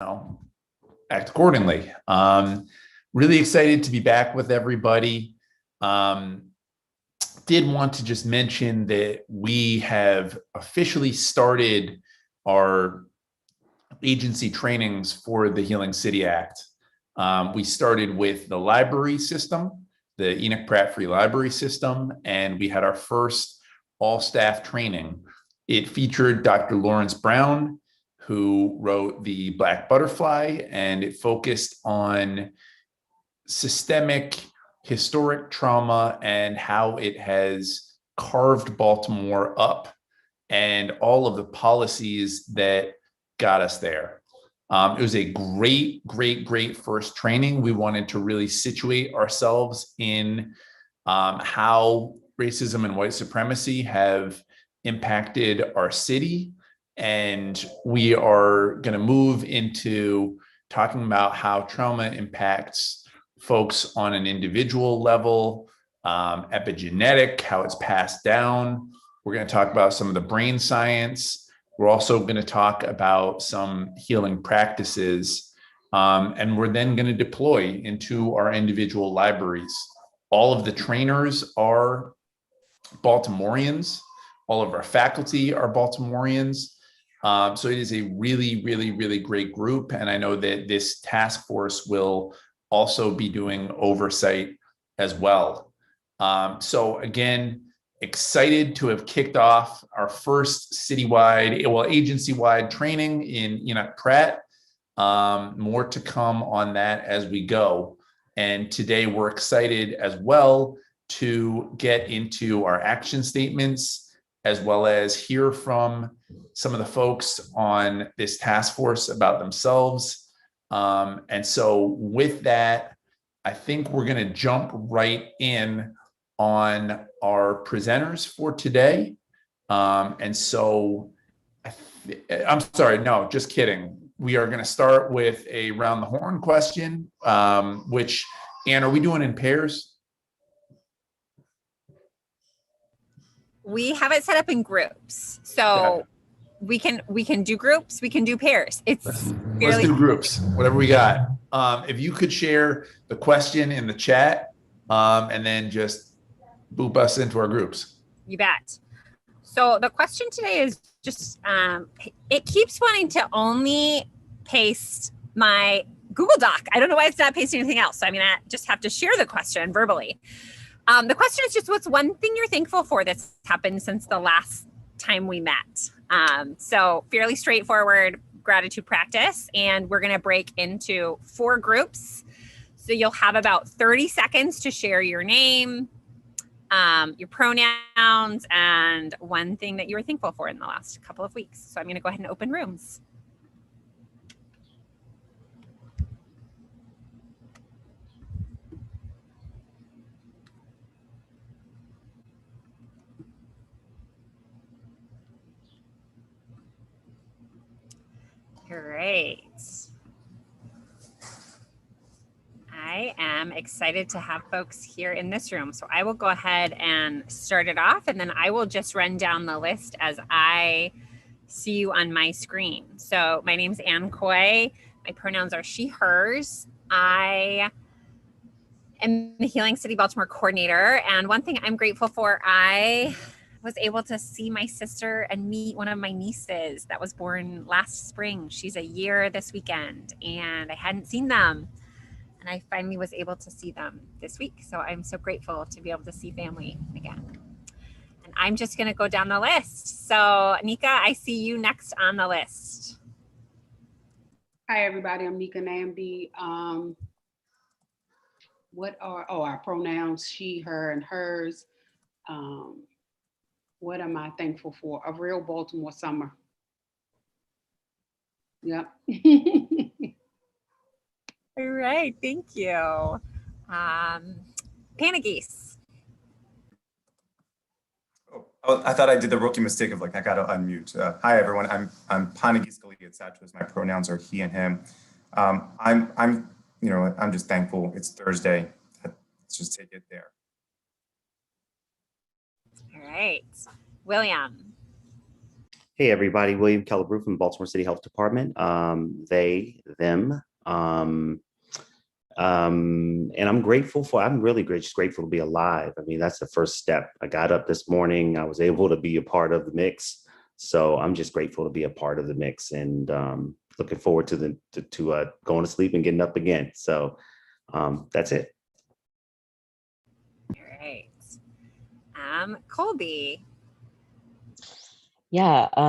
know, act accordingly. Really excited to be back with everybody. Did want to just mention that we have officially started our agency trainings for the Healing City Act. We started with the library system, the Enoch Pratt Free Library System, and we had our first all-staff training. It featured Dr. Lawrence Brown, who wrote The Black Butterfly, and it focused on systemic historic trauma and how it has carved Baltimore up and all of the policies that got us there. It was a great first training. We wanted to really situate ourselves in how racism and white supremacy have impacted our city. And we are going to move into talking about how trauma impacts folks on an individual level, epigenetic, how it's passed down. We're going to talk about some of the brain science. We're also going to talk about some healing practices. And we're then going to deploy into our individual libraries. All of the trainers are Baltimoreans. All of our faculty are Baltimoreans. So it is a really great group. And I know that this task force will also be doing oversight as well. So again, excited to have kicked off our first citywide, well, agency-wide training in Enoch Pratt. More to come on that as we go. And today we're excited as well to get into our action statements, as well as hear from some of the folks on this task force about themselves. And so with that, I think we're going to jump right in on our presenters for today. And so I'm sorry, no, just kidding. We are going to start with a round the horn question, which, Anne, are we doing in pairs? We have it set up in groups. So we can do groups, we can do pairs. Let's do groups, whatever we got. If you could share the question in the chat, and then just boop us into our groups. You bet. So the question today is just, it keeps wanting to only paste my Google Doc. I don't know why it's not pasting anything else. So I'm gonna just have to share the question verbally. The question is just, what's one thing you're thankful for that's happened since the last time we met? So fairly straightforward gratitude practice, and we're going to break into 4 groups. So you'll have about 30 seconds to share your name, your pronouns, and one thing that you were thankful for in the last couple of weeks. So I'm going to go ahead and open rooms. Great. I am excited to have folks here in this room. So I will go ahead and start it off, and then I will just run down the list as I see you on my screen. So my name's Ann Coy. My pronouns are she, hers. I am the Healing City Baltimore coordinator. And one thing I'm grateful for, I was able to see my sister and meet one of my nieces that was born last spring. She's a year this weekend, and I hadn't seen them. And I finally was able to see them this week. So I'm so grateful to be able to see family again. And I'm just going to go down the list. So Nika, I see you next on the list. Hi, everybody. I'm Nika Nambi. What are our pronouns? She, her, and hers. What am I thankful for? A real Baltimore summer. Yep. All right, thank you. Panagis. Oh, I thought I did the rookie mistake of I gotta unmute. Hi everyone, I'm Panagis Galiatsatros. My pronouns are he and him. I'm just thankful it's Thursday. Let's just take it there. All right, William. Hey, everybody. William Kellebrew from Baltimore City Health Department. They, them. And I'm grateful I'm really just grateful to be alive. I mean, that's the first step. I got up this morning. I was able to be a part of the mix. So I'm just grateful to be a part of the mix and looking forward to going to sleep and getting up again. So that's it. All right. Colby. Yeah, what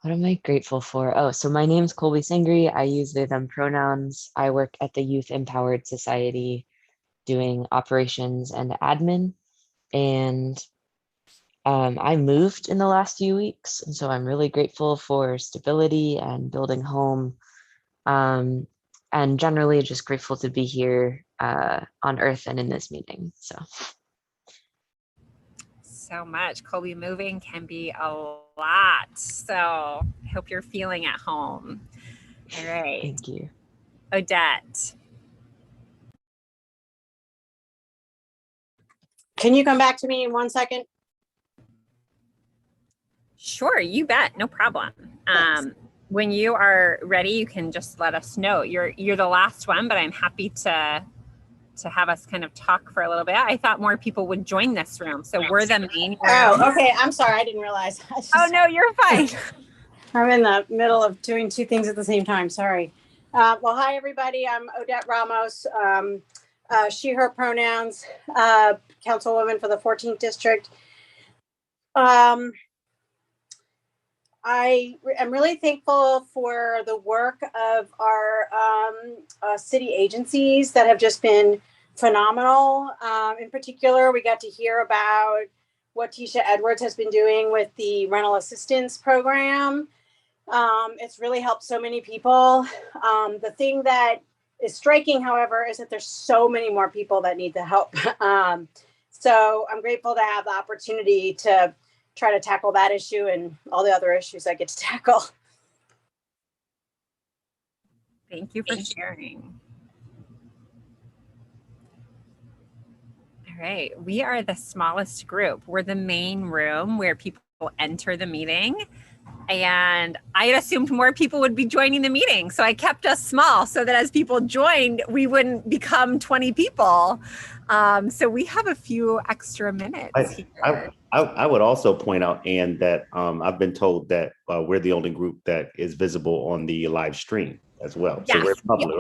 am I grateful for? Oh, so my name's Colby Sangri. I use they, them pronouns. I work at the Youth Empowered Society doing operations and admin. And I moved in the last few weeks. And so I'm really grateful for stability and building home. And generally just grateful to be here on Earth and in this meeting. So much. Colby, moving can be a lot. So I hope you're feeling at home. All right. Thank you. Odette. Can you come back to me in 1 second? Sure, you bet. No problem. When you are ready, you can just let us know. You're the last one, but I'm happy to have us kind of talk for a little bit. I thought more people would join this room. So we're the main room. Oh, okay. I'm sorry. I didn't realize. Oh, no, you're fine. I'm in the middle of doing two things at the same time. Sorry. Well, hi, everybody. I'm Odette Ramos, she, her pronouns, councilwoman for the 14th district. I am really thankful for the work of our city agencies that have just been phenomenal. In particular, we got to hear about what Tisha Edwards has been doing with the rental assistance program. It's really helped so many people. The thing that is striking, however, is that there's so many more people that need the help. So I'm grateful to have the opportunity to try to tackle that issue and all the other issues I get to tackle. Thank you for sharing. All right, we are the smallest group. We're the main room where people enter the meeting. And I had assumed more people would be joining the meeting. So I kept us small so that as people joined, we wouldn't become 20 people. So we have a few extra minutes here. I would also point out, Anne, that I've been told that we're the only group that is visible on the live stream as well. Yes, so we're public.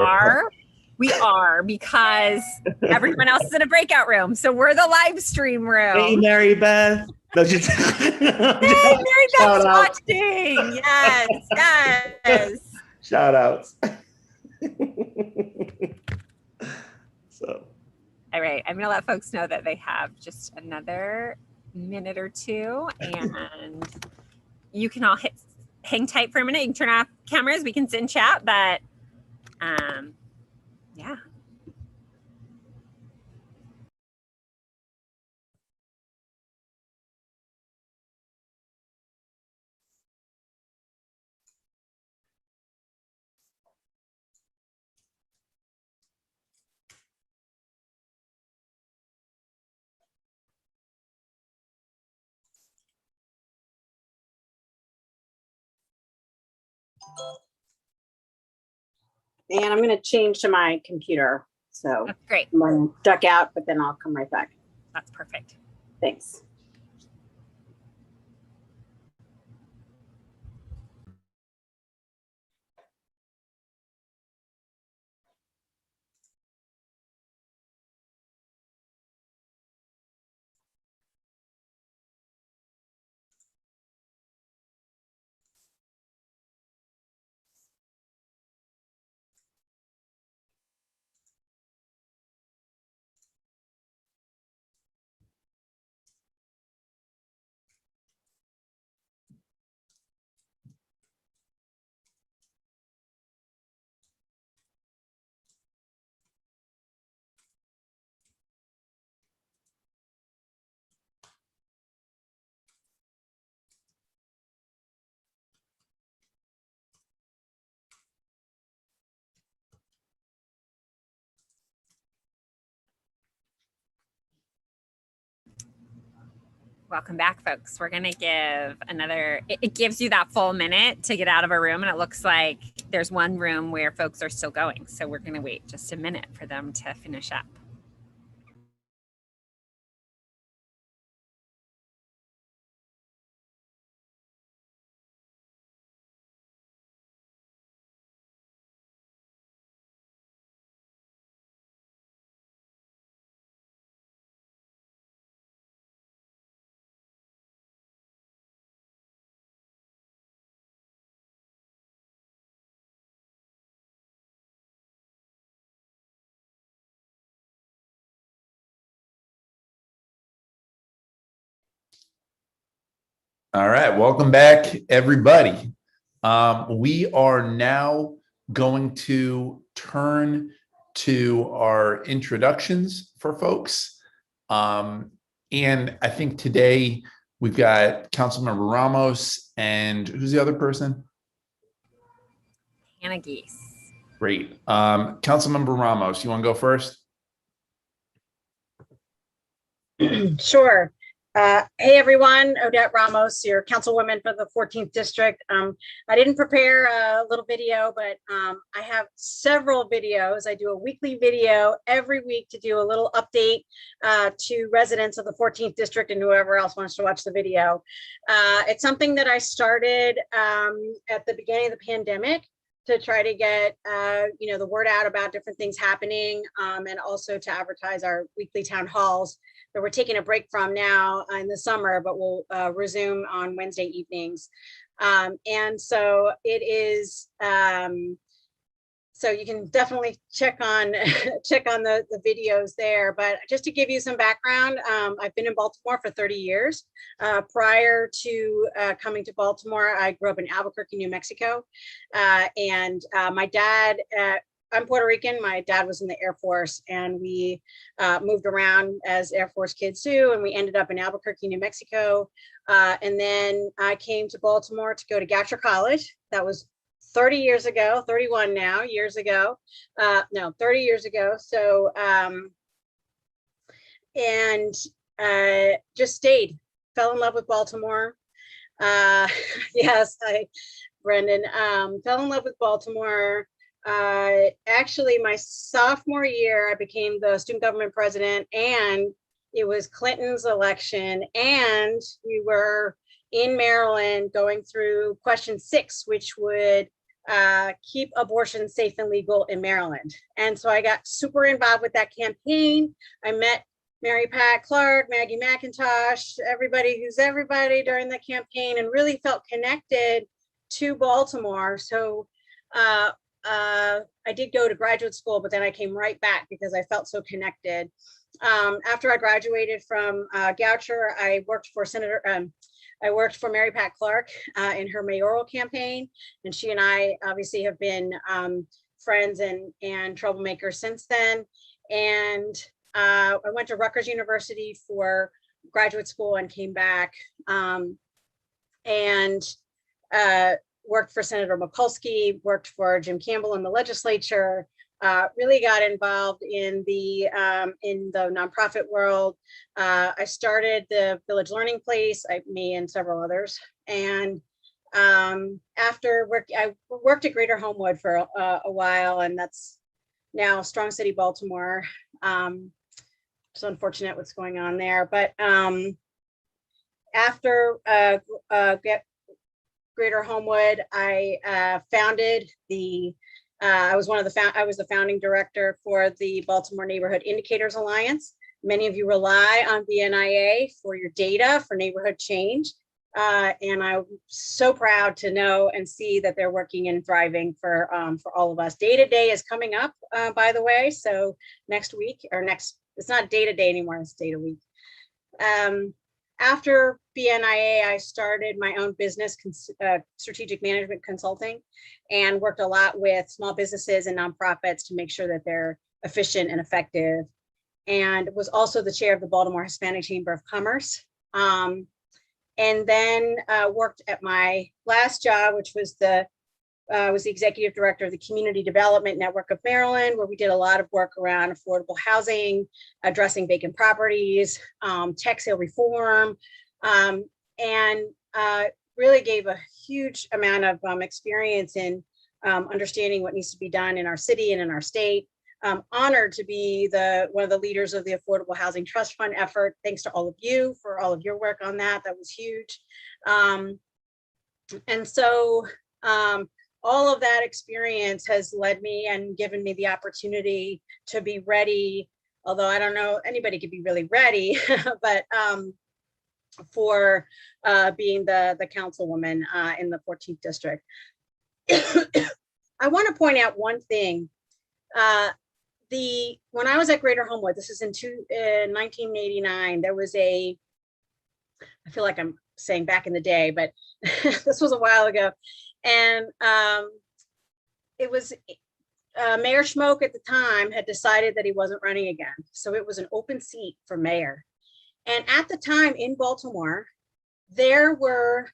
We are because everyone else is in a breakout room. So we're the live stream room. Hey, Mary Beth. No, just hey, Mary Beth's watching. Yes, yes. Shout outs. So. All right, I'm going to let folks know that they have just another minute or two, and you can all hang tight for a minute. You can turn off cameras. We can sit and chat, but yeah. And I'm going to change to my computer. So that's great. I'm going to duck out, but then I'll come right back. That's perfect. Thanks. Welcome back, folks. We're going to give it gives you that full minute to get out of a room. And it looks like there's one room where folks are still going. So we're going to wait just a minute for them to finish up. All right, welcome back, everybody. We are now going to turn to our introductions for folks. And I think today we've got Councilmember Ramos and who's the other person? Hannah Geese. Great. Councilmember Ramos, you want to go first? Sure. Hey everyone, Odette Ramos, your councilwoman for the 14th district. I didn't prepare a little video, but I have several videos. I do a weekly video every week to do a little update to residents of the 14th district and whoever else wants to watch the video. It's something that I started at the beginning of the pandemic to try to get the word out about different things happening, and also to advertise our weekly town halls that we're taking a break from now in the summer, but we'll resume on Wednesday evenings. And so it is, so you can definitely check on the videos there. But just to give you some background, I've been in Baltimore for 30 years. Prior to coming to Baltimore, I grew up in Albuquerque, New Mexico. And my dad, I'm Puerto Rican. My dad was in the Air Force, and we moved around as Air Force kids too. And we ended up in Albuquerque, New Mexico. And then I came to Baltimore to go to Goucher College. That was 30 years ago, 31 now, years ago. No, 30 years ago. So, and just stayed, fell in love with Baltimore. Yes, Brendan, fell in love with Baltimore. Actually, my sophomore year, I became the student government president, and it was Clinton's election, and we were in Maryland going through question 6, which would keep abortion safe and legal in Maryland. And so I got super involved with that campaign. I met Mary Pat Clark, Maggie McIntosh, everybody who's everybody during the campaign, and really felt connected to Baltimore. So I did go to graduate school, but then I came right back because I felt so connected. After I graduated from Goucher, I worked for Mary Pat Clark in her mayoral campaign, and she and I obviously have been friends and troublemakers since then. And I went to Rutgers University for graduate school and came back and worked for Senator Mikulski, worked for Jim Campbell in the legislature, really got involved in the nonprofit world. I started the Village Learning Place, me and several others. And after work, I worked at Greater Homewood for a while, and that's now Strong City, Baltimore. It's unfortunate what's going on there, but after Greater Homewood, I founded the, I was the founding director for the Baltimore Neighborhood Indicators Alliance. Many of you rely on BNIA for your data for neighborhood change. And I'm so proud to know and see that they're working and thriving for all of us. Day to Day is coming up, by the way. So next week, it's not day to day anymore, it's day to week. After BNIA, I started my own business, strategic management consulting, and worked a lot with small businesses and nonprofits to make sure that they're efficient and effective, and was also the chair of the Baltimore Hispanic Chamber of Commerce. And then worked at my last job, which was the executive director of the Community Development Network of Maryland, where we did a lot of work around affordable housing, addressing vacant properties, tax sale reform, and really gave a huge amount of experience in understanding what needs to be done in our city and in our state. Honored to be one of the leaders of the Affordable Housing Trust Fund effort. Thanks to all of you for all of your work on that. That was huge. And so all of that experience has led me and given me the opportunity to be ready, although I don't know anybody could be really ready, but for being the councilwoman in the 14th district. I want to point out one thing. When I was at Greater Homewood, this is in 1989, there was I feel like I'm saying back in the day, but this was a while ago. And it was Mayor Schmoke at the time had decided that he wasn't running again. So it was an open seat for mayor. And at the time in Baltimore, there were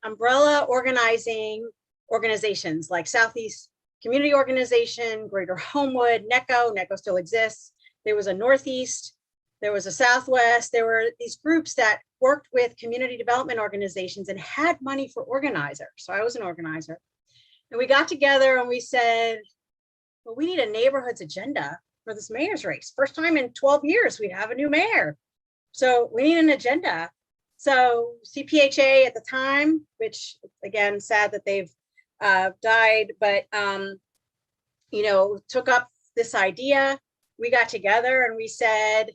umbrella organizations like Southeast Community Organization, Greater Homewood, NECO still exists. There was a Northeast, there was a Southwest. There were these groups that worked with community development organizations and had money for organizers. So I was an organizer. And we got together and we said, well, we need a neighborhoods agenda for this mayor's race. First time in 12 years, we have a new mayor. So we need an agenda. So CPHA at the time, which again, sad that they've died, but took up this idea. We got together and we said,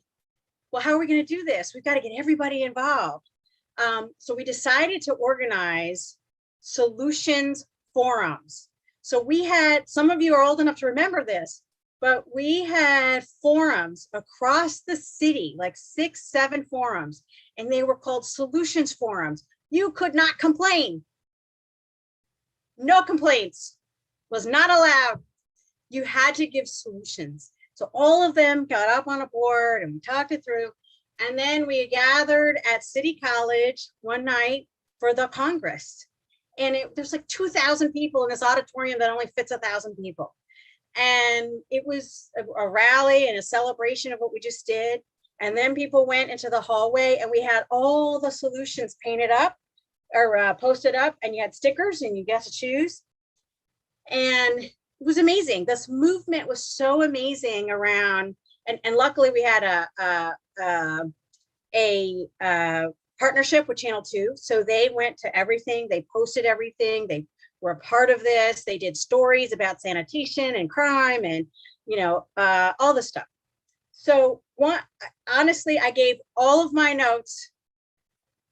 well, how are we going to do this? We've got to get everybody involved. So we decided to organize solutions forums. So we had, some of you are old enough to remember this, but we had forums across the city, like 6, 7 forums, and they were called solutions forums. You could not complain. No complaints, was not allowed. You had to give solutions. So all of them got up on a board and we talked it through. And then we gathered at City College one night for the Congress. And there's like 2,000 people in this auditorium that only fits 1,000 people. And it was a rally and a celebration of what we just did. And then people went into the hallway and we had all the solutions painted up or posted up, and you had stickers and you got to choose. And it was amazing. This movement was so amazing around, and luckily we had a partnership with Channel 2. So they went to everything, they posted everything, they were a part of this. They did stories about sanitation and crime and, all the stuff. So honestly, I gave all of my notes.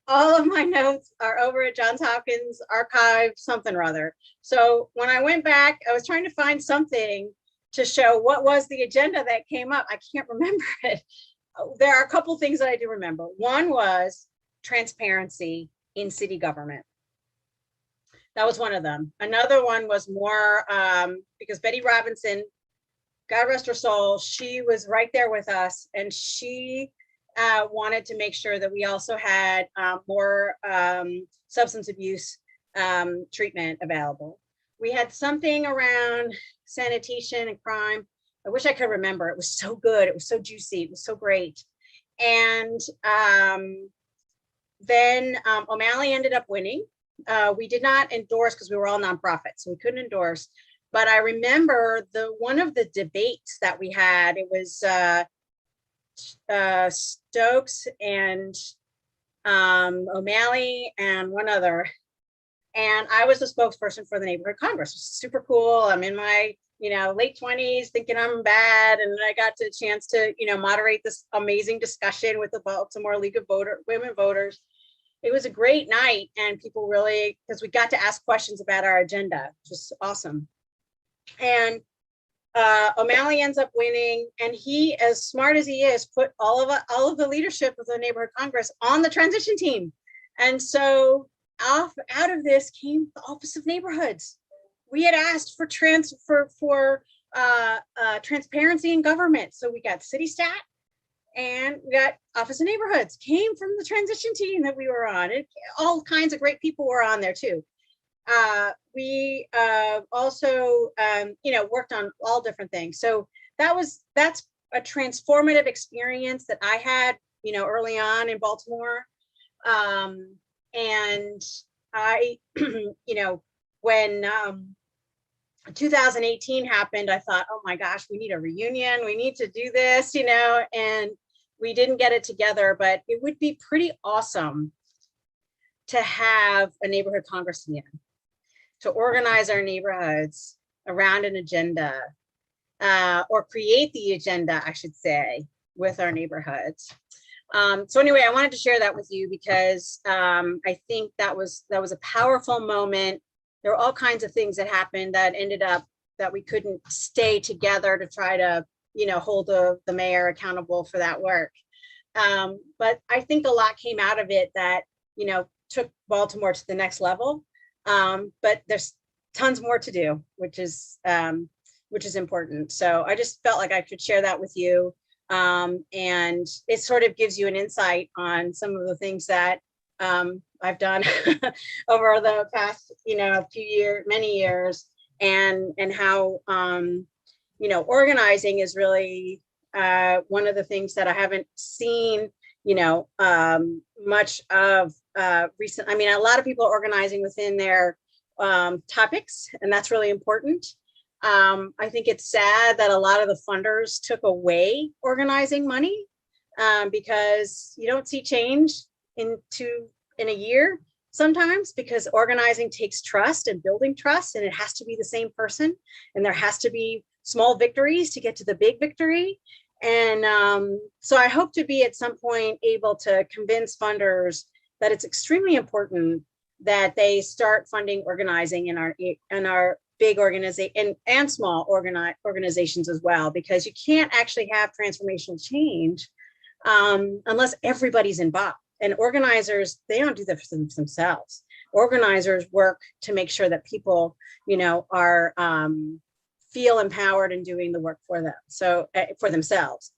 All of my notes are over at Johns Hopkins archive, something or other. So when I went back, I was trying to find something to show what was the agenda that came up. I can't remember it. There are a couple things that I do remember. One was transparency in city government. That was one of them. Another one was more because Betty Robinson, God rest her soul, she was right there with us, and she wanted to make sure that we also had more substance abuse treatment available. We had something around sanitation and crime. I wish I could remember. It was so good. It was so juicy. It was so great. And then O'Malley ended up winning. We did not endorse because we were all nonprofits, so we couldn't endorse. But I remember one of the debates that we had, it was Stokes and O'Malley and one other. And I was the spokesperson for the Neighborhood Congress. It was super cool. I'm in my late 20s thinking I'm bad. And I got a chance to, moderate this amazing discussion with the Baltimore League of Women Voters. It was a great night, and people really, because we got to ask questions about our agenda, which was awesome. And O'Malley ends up winning, and he, as smart as he is, put all of the leadership of the Neighborhood Congress on the transition team. And so out of this came the Office of Neighborhoods. We had asked for transparency in government. So we got City Stat and we got Office of Neighborhoods came from the transition team that we were on. All kinds of great people were on there too. We also, worked on all different things. So that's a transformative experience that I had, early on in Baltimore. And I, when 2018 happened, I thought, oh my gosh, we need a reunion. We need to do this, and we didn't get it together, but it would be pretty awesome to have a neighborhood Congress again, to organize our neighborhoods around an agenda, or create the agenda, I should say, with our neighborhoods. So anyway, I wanted to share that with you because I think that was a powerful moment. There were all kinds of things that happened that ended up that we couldn't stay together to try to, hold the mayor accountable for that work. But I think a lot came out of it that, took Baltimore to the next level. But there's tons more to do, which is important. So I just felt like I could share that with you. And it sort of gives you an insight on some of the things that I've done over the past, many years, and how, organizing is really one of the things that I haven't seen, much of recent. I mean, a lot of people are organizing within their topics, and that's really important. I think it's sad that a lot of the funders took away organizing money because you don't see change in a year sometimes, because organizing takes trust and building trust, and it has to be the same person, and there has to be small victories to get to the big victory. And so I hope to be at some point able to convince funders that it's extremely important that they start funding organizing in our big organization and small organizations as well, because you can't actually have transformational change unless everybody's involved. And organizers, they don't do that for themselves. Organizers work to make sure that people, are feel empowered in doing the work for them, so for themselves.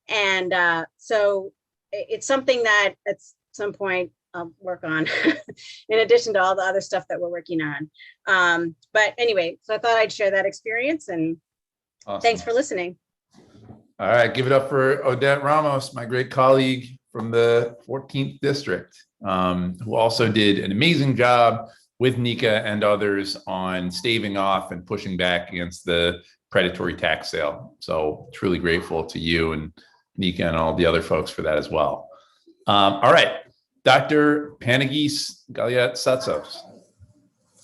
And so it's something that at some point I'll work on in addition to all the other stuff that we're working on. But anyway, so I thought I'd share that experience, and Awesome. Thanks for listening. All right, give it up for Odette Ramos, my great colleague from the 14th district, who also did an amazing job with Nika and others on staving off and pushing back against the predatory tax sale. So truly grateful to you and Nika and all the other folks for that as well. All right, Dr. Panagis Galiatsatsos.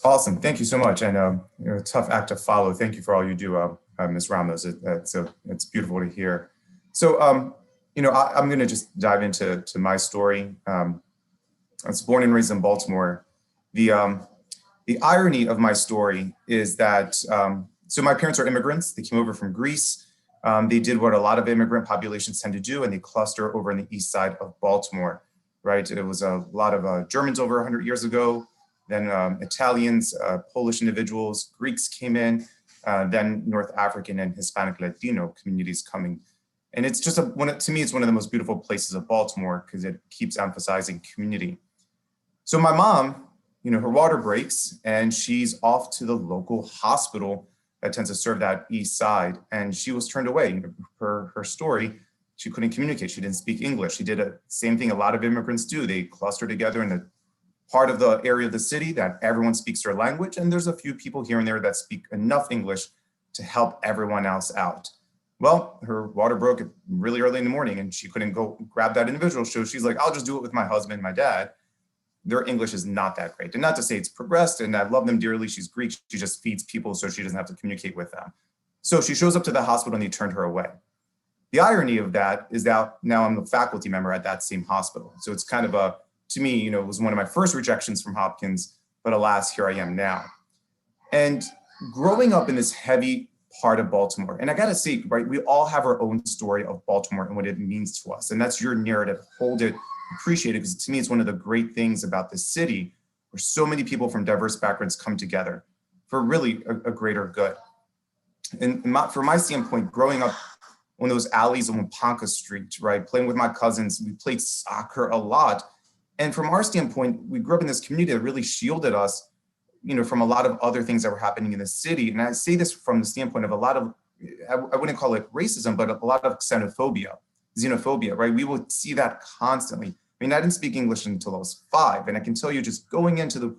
Awesome. Thank you so much. And you're a tough act to follow. Thank you for all you do, Ms. Ramos. It's beautiful to hear. So, I'm going to just dive into my story. I was born and raised in Baltimore. The irony of my story is that, so my parents are immigrants. They came over from Greece. They did what a lot of immigrant populations tend to do, and they cluster over on the east side of Baltimore, right? It was a lot of Germans over 100 years ago, then Italians, Polish individuals, Greeks came in, then North African and Hispanic Latino communities coming. And it's just, to me, it's one of the most beautiful places of Baltimore because it keeps emphasizing community. So my mom, her water breaks and she's off to the local hospital that tends to serve that east side. And she was turned away. Her story, she couldn't communicate. She didn't speak English. She did the same thing a lot of immigrants do. They cluster together in the part of the area of the city that everyone speaks their language. And there's a few people here and there that speak enough English to help everyone else out. Well, her water broke really early in the morning and she couldn't go grab that individual. So she's like, I'll just do it with my husband, my dad. Their English is not that great. And not to say it's progressed, and I love them dearly. She's Greek. She just feeds people so she doesn't have to communicate with them. So she shows up to the hospital and they turned her away. The irony of that is that now I'm a faculty member at that same hospital. So it's kind of to me, it was one of my first rejections from Hopkins, but alas, here I am now. And growing up in this heavy part of Baltimore, and I gotta say, right, we all have our own story of Baltimore and what it means to us. And that's your narrative. Hold it, appreciate it, because to me, it's one of the great things about this city where so many people from diverse backgrounds come together for really a greater good. And from my standpoint, growing up on those alleys on Ponca Street, right, playing with my cousins, we played soccer a lot. And from our standpoint, we grew up in this community that really shielded us, from a lot of other things that were happening in the city. And I say this from the standpoint of a lot of, I wouldn't call it racism, but a lot of xenophobia, right? We would see that constantly. I mean, I didn't speak English until I was 5. And I can tell you just going into the,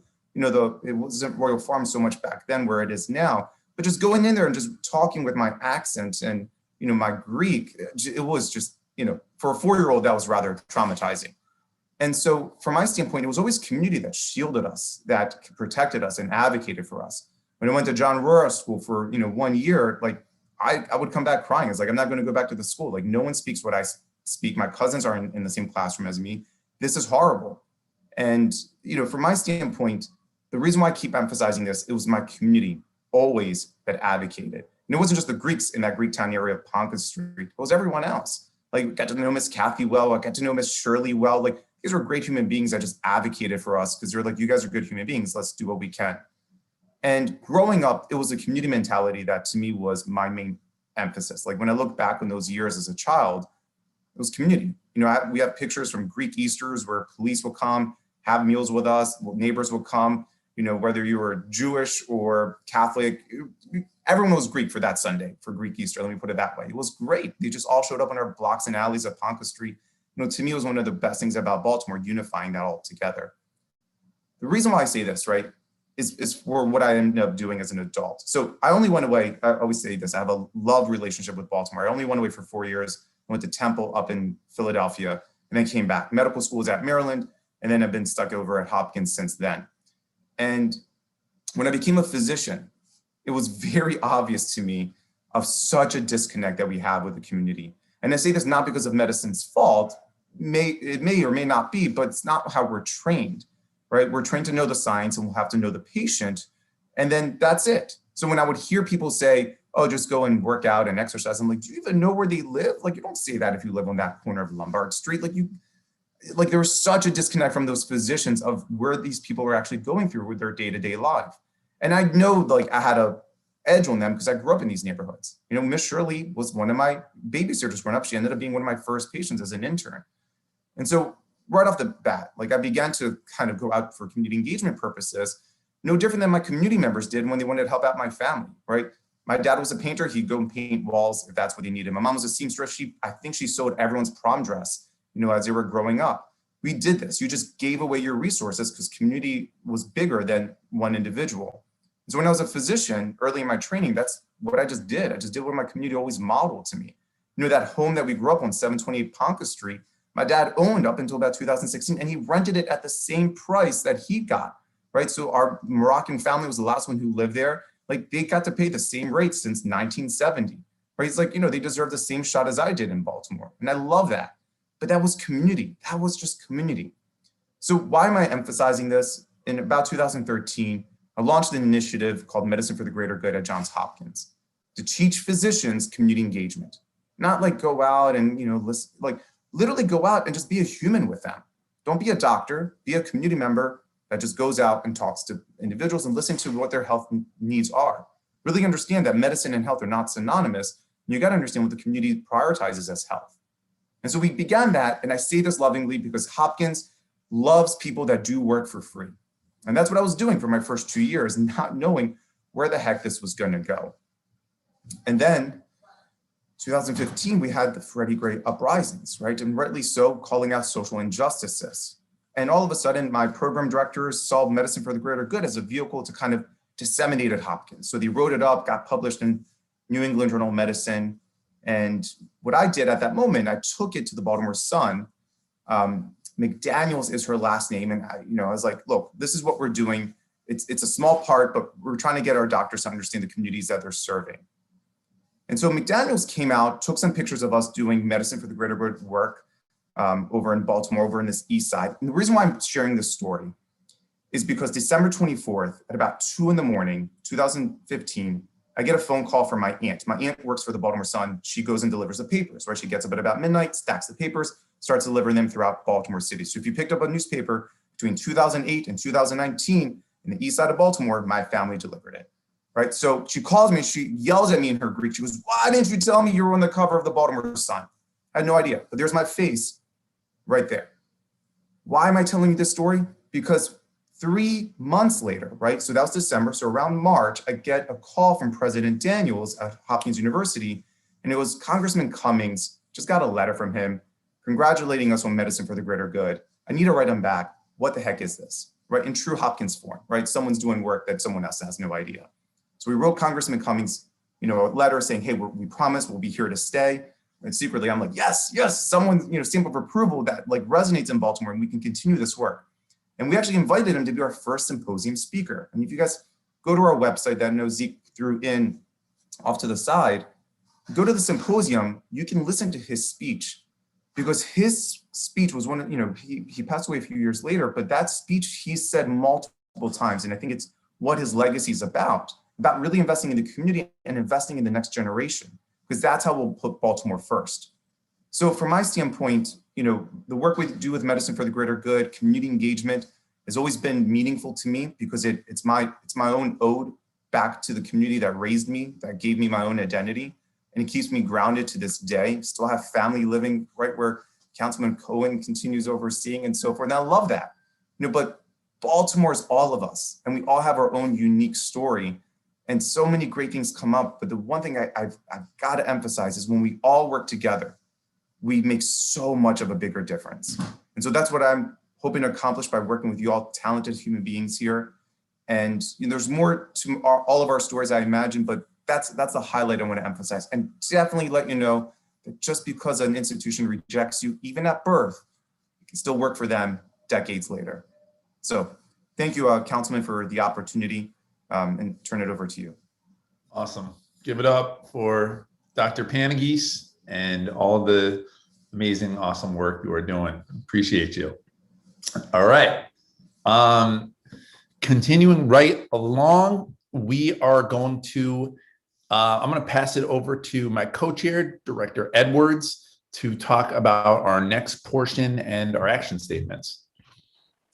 it wasn't Royal Farm so much back then where it is now, but just going in there and just talking with my accent and, my Greek, it was just, for a 4-year-old, that was rather traumatizing. And so from my standpoint, it was always community that shielded us, that protected us and advocated for us. When I went to John Rohrer School for, 1 year, like I would come back crying. It's like, I'm not going to go back to the school. Like no one speaks what I speak. My cousins are in the same classroom as me. This is horrible. And, from my standpoint, the reason why I keep emphasizing this, it was my community always that advocated. And it wasn't just the Greeks in that Greektown area of Ponca Street. It was everyone else. Like I got to know Miss Kathy well. I got to know Miss Shirley well. Like these were great human beings that just advocated for us because they're like, you guys are good human beings. Let's do what we can. And growing up, it was a community mentality that to me was my main emphasis. Like when I look back on those years as a child, it was community. We have pictures from Greek Easters where police will come, have meals with us, neighbors will come, whether you were Jewish or Catholic, everyone was Greek for that Sunday, for Greek Easter, let me put it that way. It was great. They just all showed up in our blocks and alleys of Ponca Street. To me, it was one of the best things about Baltimore, unifying that all together. The reason why I say this, right, is for what I ended up doing as an adult. So I only went away, I always say this, I have a love relationship with Baltimore. I only went away for 4 years. I went to Temple up in Philadelphia and then came back. Medical school was at Maryland, and then I've been stuck over at Hopkins since then. And when I became a physician, it was very obvious to me of such a disconnect that we have with the community. And I say this not because of medicine's fault, it may or may not be, but it's not how we're trained, right? We're trained to know the science and we'll have to know the patient, and then that's it. So when I would hear people say, oh, just go and work out and exercise, I'm like, do you even know where they live? Like, you don't say that if you live on that corner of Lombard Street. Like there was such a disconnect from those physicians of where these people were actually going through with their day-to-day life. And I know like I had a edge on them because I grew up in these neighborhoods. Miss Shirley was one of my babysitters growing up. She ended up being one of my first patients as an intern. And so right off the bat, like I began to kind of go out for community engagement purposes, no different than my community members did when they wanted to help out my family, right? My dad was a painter. He'd go and paint walls if that's what he needed. My mom was a seamstress. I think she sewed everyone's prom dress, as they were growing up. We did this. You just gave away your resources because community was bigger than one individual. So when I was a physician, early in my training, that's what I just did. I just did what my community always modeled to me. That home that we grew up on, 728 Ponca Street, my dad owned up until about 2016, and he rented it at the same price that he got, right? So our Moroccan family was the last one who lived there. Like they got to pay the same rate since 1970, right? It's like, they deserve the same shot as I did in Baltimore. And I love that. But that was community. That was just community. So why am I emphasizing this? In about 2013, I launched an initiative called Medicine for the Greater Good at Johns Hopkins to teach physicians community engagement. Not like go out and, listen, like literally go out and just be a human with them. Don't be a doctor, be a community member that just goes out and talks to individuals and listen to what their health needs are. Really understand that medicine and health are not synonymous. And you got to understand what the community prioritizes as health. And so we began that, and I say this lovingly because Hopkins loves people that do work for free. And that's what I was doing for my first 2 years, not knowing where the heck this was going to go. And then 2015, we had the Freddie Gray uprisings, right? And rightly so, calling out social injustices. And all of a sudden, my program directors saw Medicine for the Greater Good as a vehicle to kind of disseminate at Hopkins. So they wrote it up, got published in New England Journal of Medicine. And what I did at that moment, I took it to the Baltimore Sun. McDaniels is her last name. And I was like, look, this is what we're doing. It's a small part, but we're trying to get our doctors to understand the communities that they're serving. And so McDaniels came out, took some pictures of us doing Medicine for the Greater Good work over in Baltimore, over in this east side. And the reason why I'm sharing this story is because December 24th at about 2 a.m, 2015, I get a phone call from my aunt. My aunt works for the Baltimore Sun. She goes and delivers the papers, right? She gets up at about midnight, stacks the papers, starts delivering them throughout Baltimore City. So if you picked up a newspaper between 2008 and 2019 in the east side of Baltimore, my family delivered it, right? So she calls me, she yells at me in her Greek. She goes, why didn't you tell me you were on the cover of the Baltimore Sun? I had no idea, but there's my face right there. Why am I telling you this story? Because 3 months later, right? So that was December. So around March, I get a call from President Daniels at Hopkins University, and it was Congressman Cummings. Just got a letter from him congratulating us on Medicine for the Greater Good. I need to write them back. What the heck is this? Right? In true Hopkins form, right? Someone's doing work that someone else has no idea. So we wrote Congressman Cummings, a letter saying, hey, we promise we'll be here to stay. And secretly, I'm like, yes, someone, stamp of approval that like resonates in Baltimore, and we can continue this work. And we actually invited him to be our first symposium speaker. And if you guys go to our website that I know Zeke threw in off to the side, go to the symposium, you can listen to his speech, because his speech was he passed away a few years later, but that speech he said multiple times. And I think it's what his legacy is about really investing in the community and investing in the next generation, because that's how we'll put Baltimore first. So from my standpoint, the work we do with Medicine for the Greater Good, community engagement has always been meaningful to me, because it's my own ode back to the community that raised me, that gave me my own identity. And it keeps me grounded to this day. Still have family living right where Councilman Cohen continues overseeing and so forth. And I love that, but Baltimore is all of us, and we all have our own unique story. And so many great things come up. But the one thing I've got to emphasize is when we all work together, we make so much of a bigger difference. And so that's what I'm hoping to accomplish by working with you all talented human beings here. And there's more to all of our stories, I imagine, but that's the highlight I want to emphasize. And definitely let you know that just because an institution rejects you, even at birth, you can still work for them decades later. So thank you, Councilman, for the opportunity, and turn it over to you. Awesome. Give it up for Dr. Panagis and all the amazing, awesome work you are doing. Appreciate you. All right. Continuing right along, we are going to, I'm going to pass it over to my co-chair, Director Edwards, to talk about our next portion and our action statements.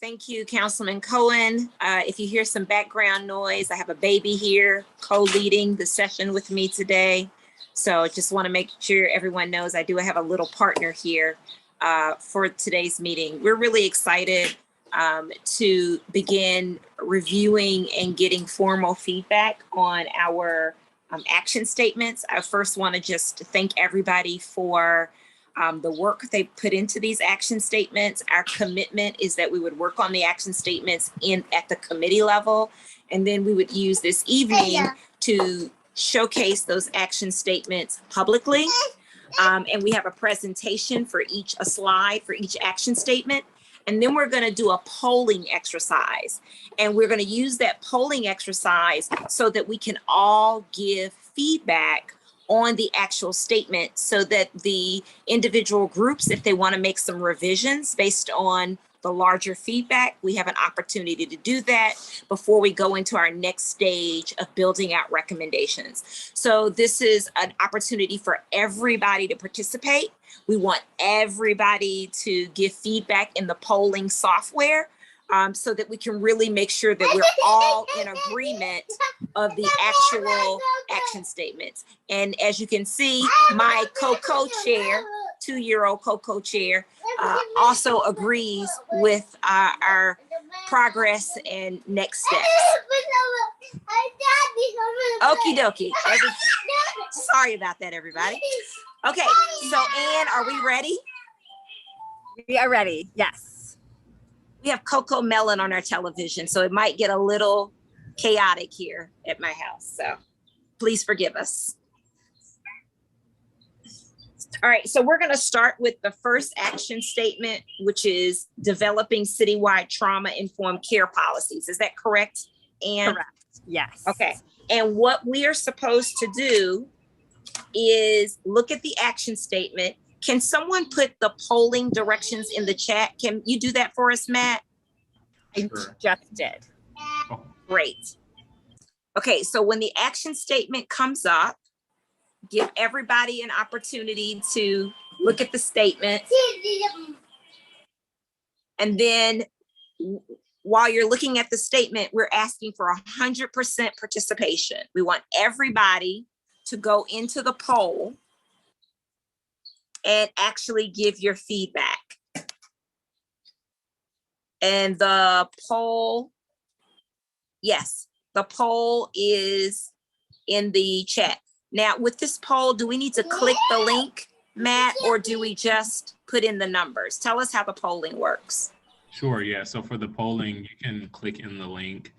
Thank you, Councilman Cohen. If you hear some background noise, I have a baby here co-leading the session with me today. So just want to make sure everyone knows I do have a little partner here for today's meeting. We're really excited to begin reviewing and getting formal feedback on our action statements. I first want to just thank everybody for the work they put into these action statements. Our commitment is that we would work on the action statements at the committee level, and then we would use this evening to showcase those action statements publicly. And we have a presentation for a slide for each action statement. And then we're going to do a polling exercise. And we're going to use that polling exercise so that we can all give feedback on the actual statement, so that the individual groups, if they want to make some revisions based on the larger feedback, we have an opportunity to do that before we go into our next stage of building out recommendations. So this is an opportunity for everybody to participate. We want everybody to give feedback in the polling software, so that we can really make sure that we're all in agreement of the actual action statements. And as you can see, my co-chair, 2-year-old co-chair, also agrees with our progress and next steps. Okie dokie. Sorry about that, everybody. Okay, so Ann, are we ready? We are ready, yes. We have Coco Melon on our television, so it might get a little chaotic here at my house. So please forgive us. All right, so we're going to start with the first action statement, which is developing citywide trauma-informed care policies. Is that correct, Ann? Correct. Yes. Okay. And what we are supposed to do is look at the action statement. Can someone put the polling directions in the chat? Can you do that for us, Matt? I just did. Great. Okay, so when the action statement comes up, give everybody an opportunity to look at the statement. And then while you're looking at the statement, we're asking for 100% participation. We want everybody to go into the poll and actually give your feedback. And the poll, yes, the poll is in the chat. Now with this poll, do we need to click the link, Matt, or do we just put in the numbers? Tell us how the polling works. Sure, yeah. So for the polling, you can click in the link,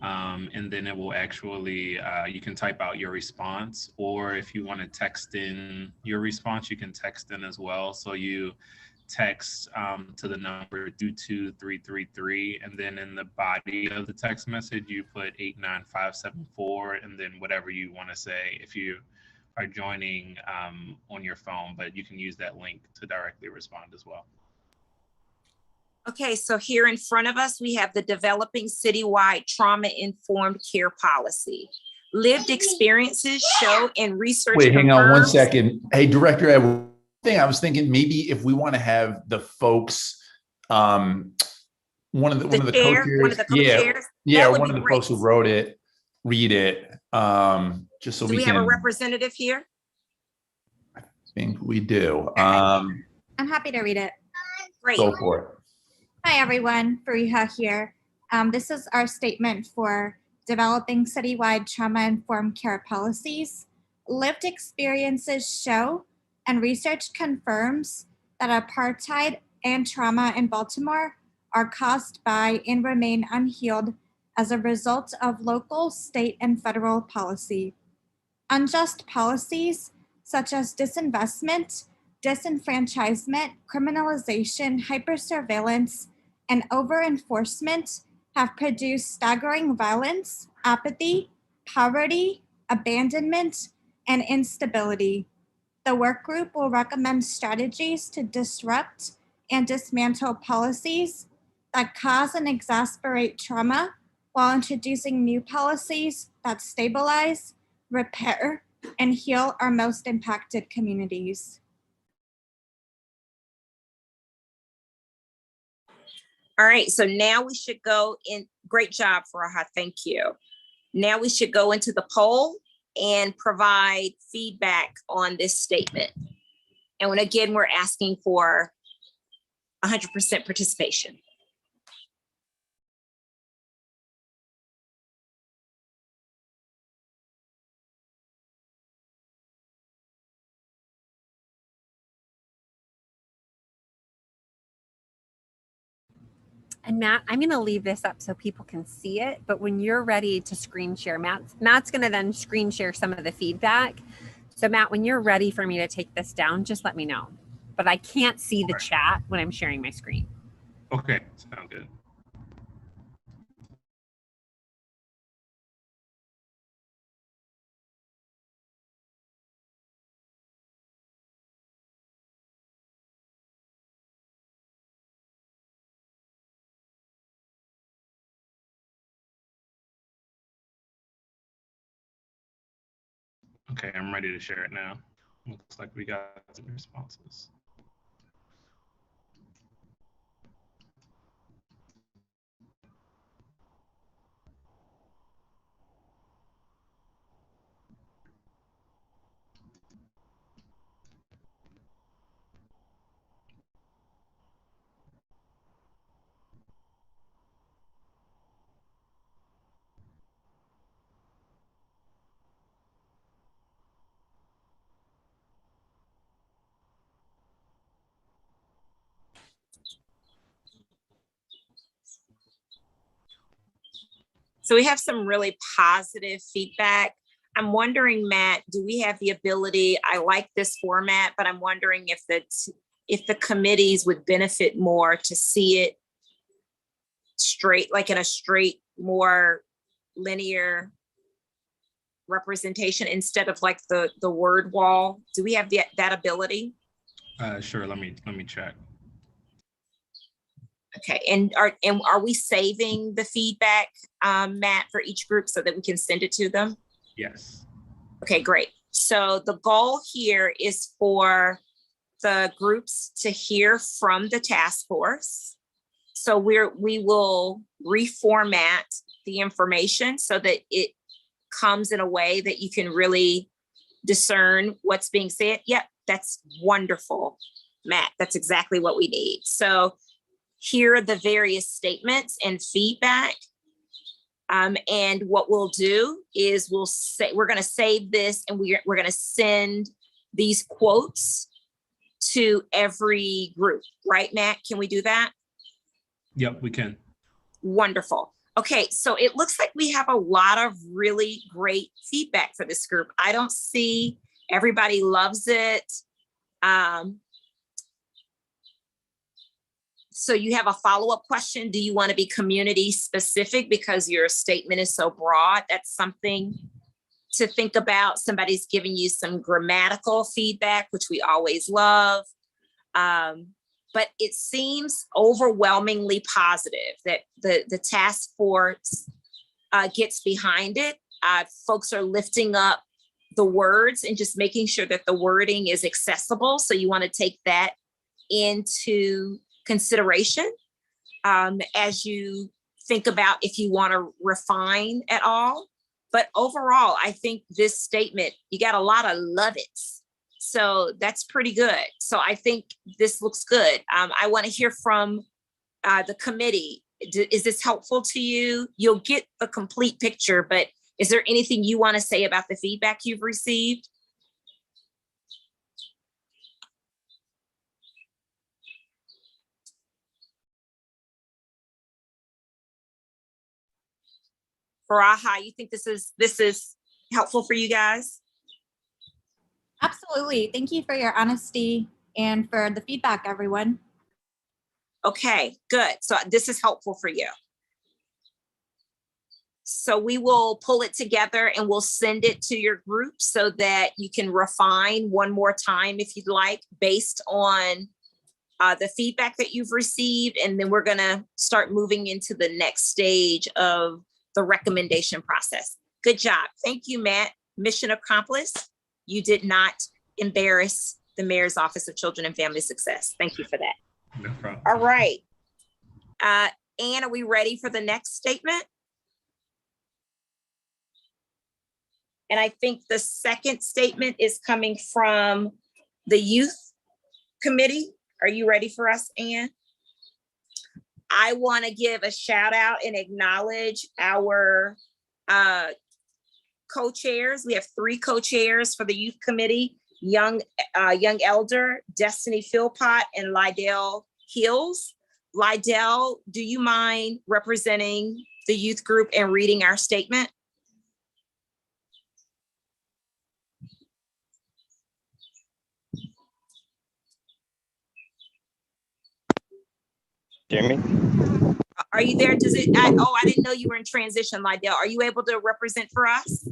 and then it will actually, you can type out your response, or if you want to text in your response, you can text in as well. So you text to the number 22333, and then in the body of the text message, you put 89574, and then whatever you want to say if you are joining on your phone, but you can use that link to directly respond as well. Okay, so here in front of us, we have the Developing Citywide Trauma-Informed Care Policy. Lived experiences show and research. Wait, hang on one confirms- second. Hey, Director, I was thinking maybe if we want to have the folks, one of the co-chairs, one of the folks who wrote it, read it, just so Do we have a representative here? I think we do. I'm happy to read it. Great. Go for it. Hi, everyone. Fariha here. This is our statement for developing citywide trauma-informed care policies. Lived experiences show and research confirms that apartheid and trauma in Baltimore are caused by and remain unhealed as a result of local, state, and federal policy. Unjust policies such as disinvestment, disenfranchisement, criminalization, hypersurveillance, and over-enforcement have produced staggering violence, apathy, poverty, abandonment, and instability. The work group will recommend strategies to disrupt and dismantle policies that cause and exacerbate trauma while introducing new policies that stabilize, repair, and heal our most impacted communities. All right, so now we should go in. Great job, Fariha. Thank you. Now we should go into the poll and provide feedback on this statement. And again, we're asking for 100% participation. And Matt, I'm going to leave this up so people can see it. But when you're ready to screen share, Matt's going to then screen share some of the feedback. So Matt, when you're ready for me to take this down, just let me know. But I can't see the chat when I'm sharing my screen. Okay, sound good. Okay, I'm ready to share it now. Looks like we got some responses. So we have some really positive feedback. I'm wondering, Matt, do we have the ability, I like this format, but I'm wondering if the committees would benefit more to see it straight, like in a straight, more linear representation instead of like the word wall. Do we have that ability? Sure, let me check. Okay, and are we saving the feedback, Matt, for each group so that we can send it to them? Yes. Okay, great. So the goal here is for the groups to hear from the task force. So we will reformat the information so that it comes in a way that you can really discern what's being said. Yep, that's wonderful, Matt. That's exactly what we need. So here are the various statements and feedback. And what we'll do is we're going to save this and we're going to send these quotes to every group, right, Matt? Can we do that? Yep, we can. Wonderful. Okay, so it looks like we have a lot of really great feedback for this group. I don't see everybody loves it. So you have a follow-up question. Do you want to be community specific because your statement is so broad? That's something to think about. Somebody's giving you some grammatical feedback, which we always love. But it seems overwhelmingly positive that the task force gets behind it. Folks are lifting up the words and just making sure that the wording is accessible. So you want to take that into consideration as you think about if you want to refine at all. But overall, I think this statement, you got a lot of love it's. So that's pretty good. So I think this looks good. I want to hear from the committee. Is this helpful to you? You'll get the complete picture, but is there anything you want to say about the feedback you've received? Faraha, you think this is helpful for you guys? Absolutely. Thank you for your honesty and for the feedback, everyone. Okay, good. So this is helpful for you. So we will pull it together and we'll send it to your group so that you can refine one more time if you'd like, based on the feedback that you've received. And then we're gonna start moving into the next stage of the recommendation process. Good job. Thank you, Matt. Mission accomplished. You did not embarrass the Mayor's Office of Children and Family Success. Thank you for that. No problem. All right. Anne, are we ready for the next statement? And I think the second statement is coming from the Youth Committee. Are you ready for us, Anne? I want to give a shout out and acknowledge our co-chairs. We have 3 co-chairs for the Youth Committee, Young Elder, Destiny Philpott, and Lydell Hills. Lydell, do you mind representing the youth group and reading our statement? Hear me? Are you there? Does it? I didn't know you were in transition, Lydell. Are you able to represent for us?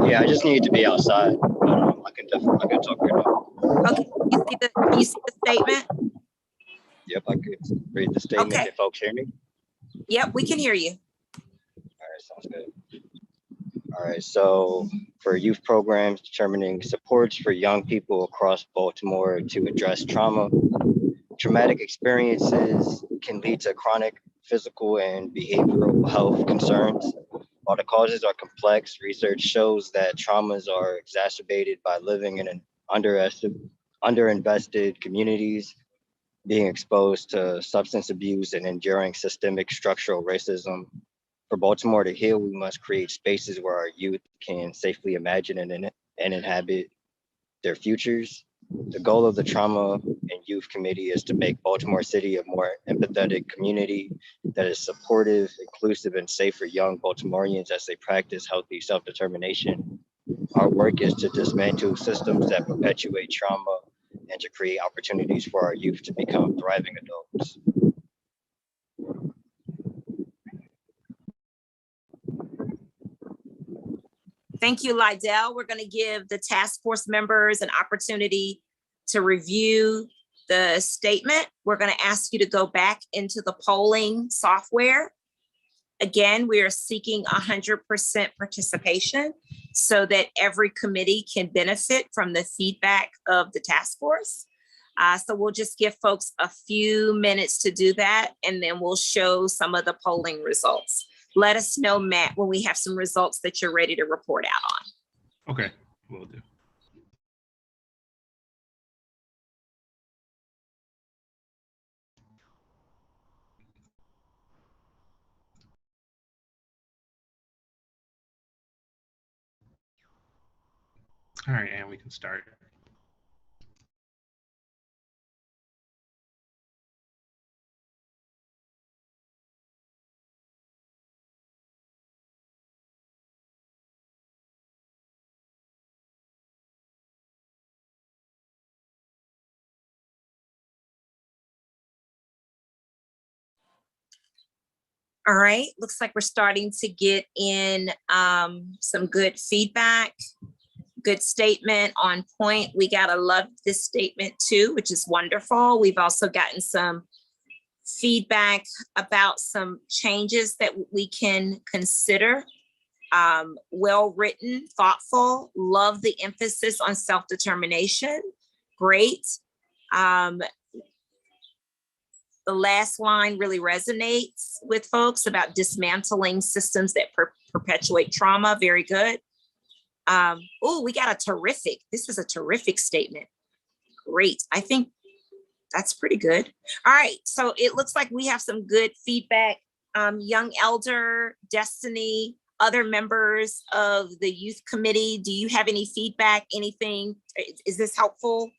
Yeah, I just need to be outside. I can talk right now. Okay. Can you see the statement? Yep, I could read the statement. Okay. Can folks hear me? Yep, we can hear you. All right, sounds good. All right, so for youth programs, determining supports for young people across Baltimore to address trauma. Traumatic experiences can lead to chronic physical and behavioral health concerns. While the causes are complex, research shows that traumas are exacerbated by living in an underinvested communities, being exposed to substance abuse, and enduring systemic structural racism. For Baltimore to heal, we must create spaces where our youth can safely imagine and inhabit their futures. The goal of the Trauma and Youth Committee is to make Baltimore City a more empathetic community that is supportive, inclusive, and safe for young Baltimoreans as they practice healthy self-determination. Our work is to dismantle systems that perpetuate trauma and to create opportunities for our youth to become thriving adults. Thank you, Lydell. We're going to give the task force members an opportunity to review the statement. We're going to ask you to go back into the polling software. Again, we are seeking 100% participation so that every committee can benefit from the feedback of the task force. So we'll just give folks a few minutes to do that, and then we'll show some of the polling results. Let us know, Matt, when we have some results that you're ready to report out on. Okay, will do. All right, and we can start. All right, looks like we're starting to get in some good feedback. Good statement, on point. We gotta love this statement too, which is wonderful. We've also gotten some feedback about some changes that we can consider. Well-written, thoughtful, love the emphasis on self-determination. Great. The last line really resonates with folks about dismantling systems that perpetuate trauma. Very good. Oh, we got this is a terrific statement. Great. I think that's pretty good. All right. So it looks like we have some good feedback. Young Elder, Destiny, other members of the youth committee, do you have any feedback, anything? Is this helpful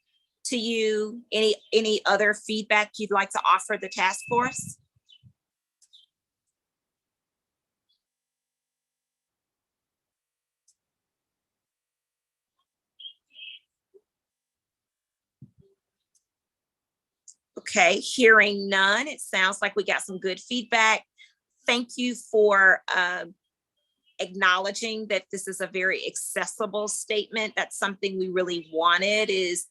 to you? Any other feedback you'd like to offer the task force? Okay, hearing none, it sounds like we got some good feedback. Thank you for acknowledging that this is a very accessible statement. That's something we really wanted, is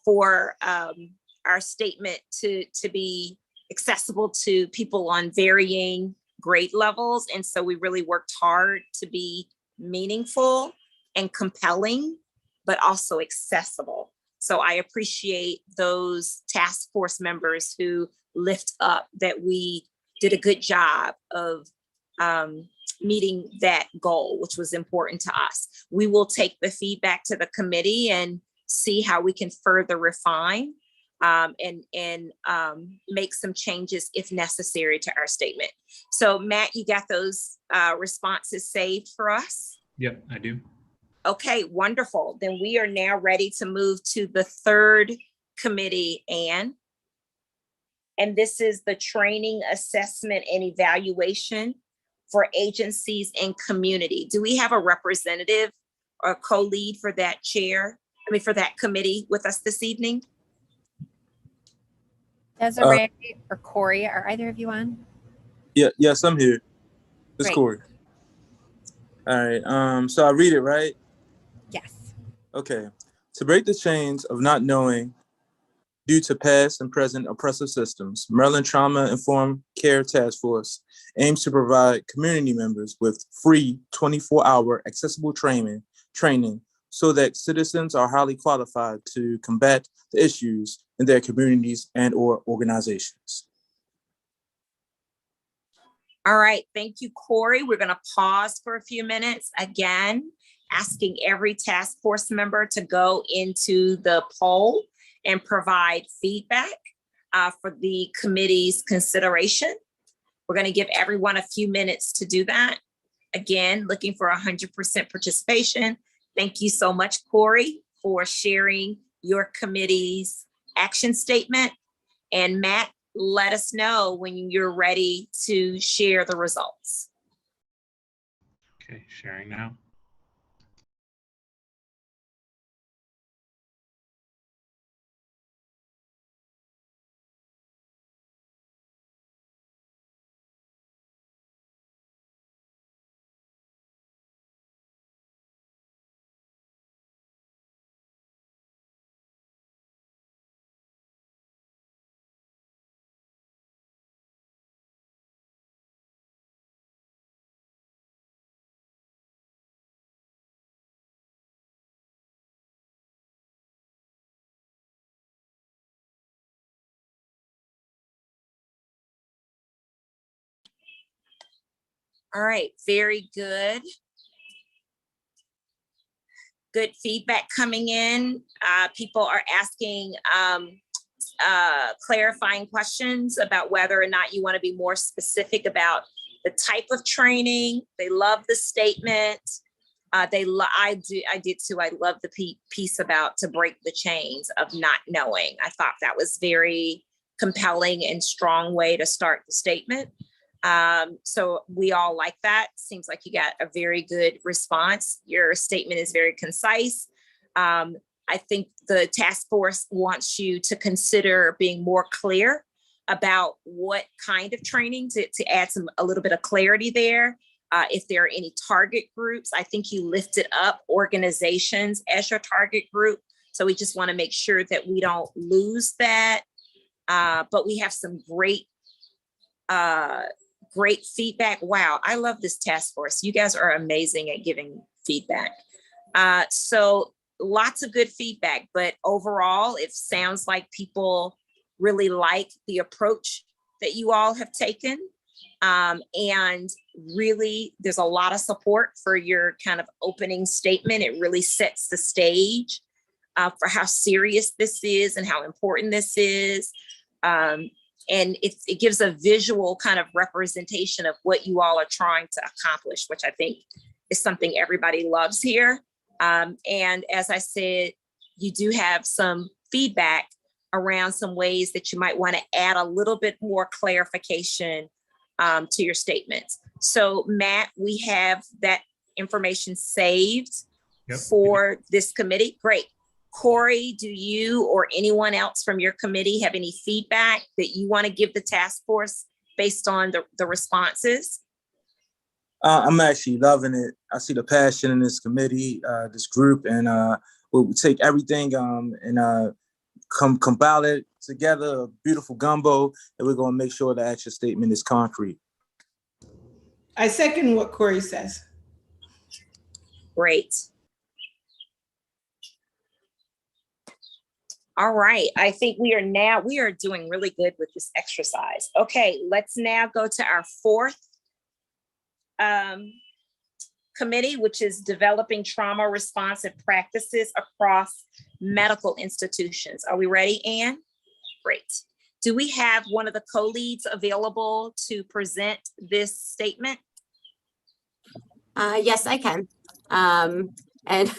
for our statement to be accessible to people on varying grade levels. And so we really worked hard to be meaningful and compelling, but also accessible. So I appreciate those task force members who lift up that we did a good job of meeting that goal, which was important to us. We will take the feedback to the committee and see how we can further refine and make some changes if necessary to our statement. So Matt, you got those responses saved for us? Yep, I do. Okay, wonderful. Then we are now ready to move to the third committee, Anne. And this is the training, assessment, and evaluation for agencies and community. Do we have a representative or co-lead for that for that committee with us this evening? Desiree or Corey, are either of you on? Yes, I'm here. This is Great. Corey. All right, so I read it, right? Yes. Okay. To break the chains of not knowing due to past and present oppressive systems, Maryland Trauma Informed Care Task Force aims to provide community members with free 24-hour accessible training so that citizens are highly qualified to combat the issues in their communities and or organizations. All right, thank you, Corey. We're gonna pause for a few minutes. Again, asking every task force member to go into the poll and provide feedback for the committee's consideration. We're gonna give everyone a few minutes to do that. Again, looking for 100% participation. Thank you so much, Corey, for sharing your committee's action statement. And Matt, let us know when you're ready to share the results. Okay, sharing now. All right, very good. Good feedback coming in. People are asking clarifying questions about whether or not you want to be more specific about the type of training. They love the statement. I did too. I love the piece about to break the chains of not knowing. I thought that was very compelling and strong way to start the statement. So we all like that. Seems like you got a very good response. Your statement is very concise. I think the task force wants you to consider being more clear about what kind of training to add a little bit of clarity there. If there are any target groups, I think you lifted up organizations as your target group. So we just want to make sure that we don't lose that. But we have some great feedback. Wow, I love this task force. You guys are amazing at giving feedback. So lots of good feedback, but overall, it sounds like people really like the approach that you all have taken. And really, there's a lot of support for your kind of opening statement. It really sets the stage for how serious this is and how important this is. And it gives a visual kind of representation of what you all are trying to accomplish, which I think is something everybody loves here. And as I said, you do have some feedback around some ways that you might want to add a little bit more clarification to your statements. So Matt, we have that information saved for this committee. Great. Corey, do you or anyone else from your committee have any feedback that you want to give the task force based on the responses? I'm actually loving it. I see the passion in this committee, this group, and we'll take everything and compile it together, a beautiful gumbo, and we're going to make sure the action statement is concrete. I second what Corey says. Great. All right, I think we are doing really good with this exercise. Okay, let's now go to our fourth committee, which is developing trauma responsive practices across medical institutions. Are we ready, Anne? Great. Do we have one of the co-leads available to present this statement? Yes, I can. And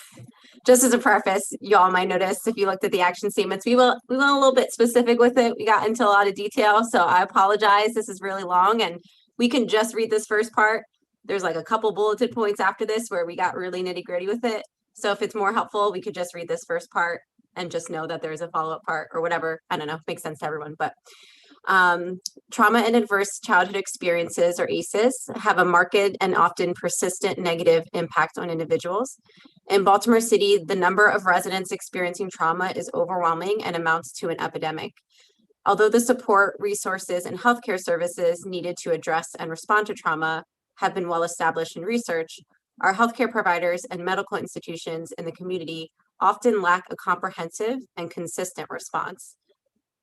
just as a preface, you all might notice if you looked at the action statements, we went a little bit specific with it. We got into a lot of detail, so I apologize. This is really long, and we can just read this first part. There's like a couple bulleted points after this where we got really nitty gritty with it. So if it's more helpful, we could just read this first part and just know that there's a follow-up part or whatever. I don't know, makes sense to everyone. But trauma and adverse childhood experiences, or ACEs, have a marked and often persistent negative impact on individuals. In Baltimore City, the number of residents experiencing trauma is overwhelming and amounts to an epidemic. Although the support, resources, and healthcare services needed to address and respond to trauma have been well established in research, our healthcare providers and medical institutions in the community often lack a comprehensive and consistent response.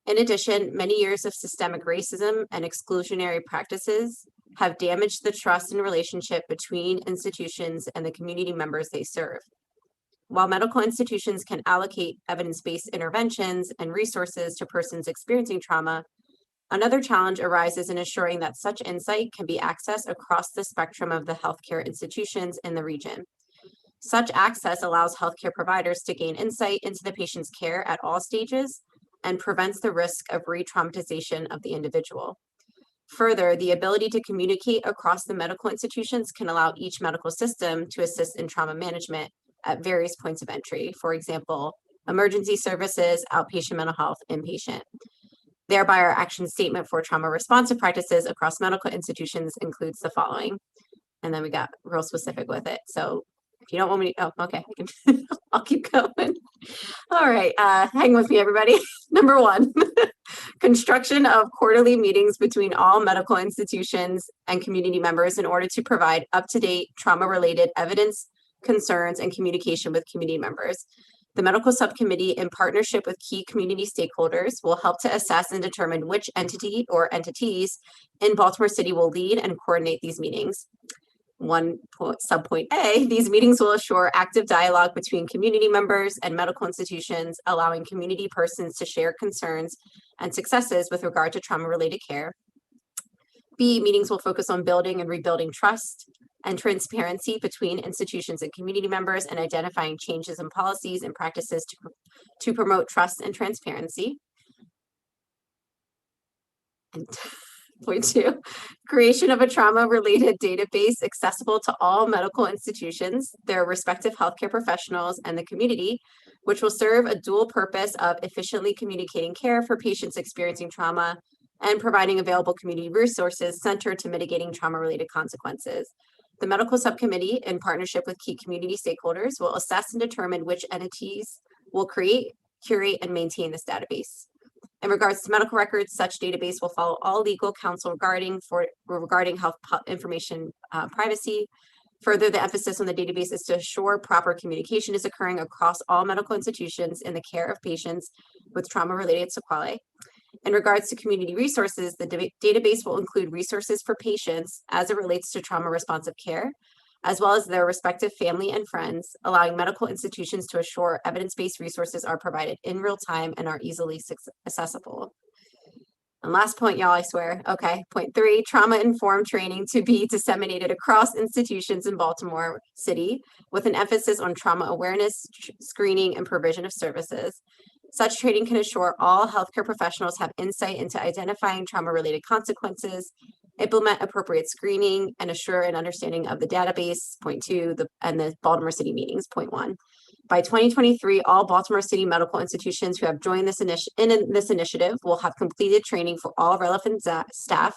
In addition, many years of systemic racism and exclusionary practices have damaged the trust and relationship between institutions and the community members they serve. While medical institutions can allocate evidence-based interventions and resources to persons experiencing trauma, another challenge arises in ensuring that such insight can be accessed across the spectrum of the healthcare institutions in the region. Such access allows healthcare providers to gain insight into the patient's care at all stages and prevents the risk of re-traumatization of the individual. Further, the ability to communicate across the medical institutions can allow each medical system to assist in trauma management at various points of entry. For example, emergency services, outpatient mental health, inpatient. Thereby, our action statement for trauma responsive practices across medical institutions includes the following. And then we got real specific with it. So if you don't want me to, oh, okay, I can, I'll keep going. All right, hang with me, everybody. Number one, construction of quarterly meetings between all medical institutions and community members in order to provide up-to-date trauma-related evidence, concerns, and communication with community members. The medical subcommittee, in partnership with key community stakeholders, will help to assess and determine which entity or entities in Baltimore City will lead and coordinate these meetings. Subpoint A, these meetings will assure active dialogue between community members and medical institutions, allowing community persons to share concerns and successes with regard to trauma-related care. B, meetings will focus on building and rebuilding trust and transparency between institutions and community members and identifying changes in policies and practices to promote trust and transparency. And point two, creation of a trauma-related database accessible to all medical institutions, their respective healthcare professionals, and the community, which will serve a dual purpose of efficiently communicating care for patients experiencing trauma and providing available community resources centered to mitigating trauma-related consequences. The medical subcommittee, in partnership with key community stakeholders, will assess and determine which entities will create, curate, and maintain this database. In regards to medical records, such database will follow all legal counsel regarding health information privacy. Further, the emphasis on the database is to assure proper communication is occurring across all medical institutions in the care of patients with trauma-related sequelae. In regards to community resources, the database will include resources for patients as it relates to trauma-responsive care, as well as their respective family and friends, allowing medical institutions to assure evidence-based resources are provided in real time and are easily accessible. And last point, y'all, I swear. Okay, point 3, trauma-informed training to be disseminated across institutions in Baltimore City with an emphasis on trauma awareness, screening, and provision of services. Such training can assure all healthcare professionals have insight into identifying trauma-related consequences, implement appropriate screening, and assure an understanding of the database, point 2, and the Baltimore City meetings, point 1. By 2023, all Baltimore City medical institutions who have joined this initiative will have completed training for all relevant staff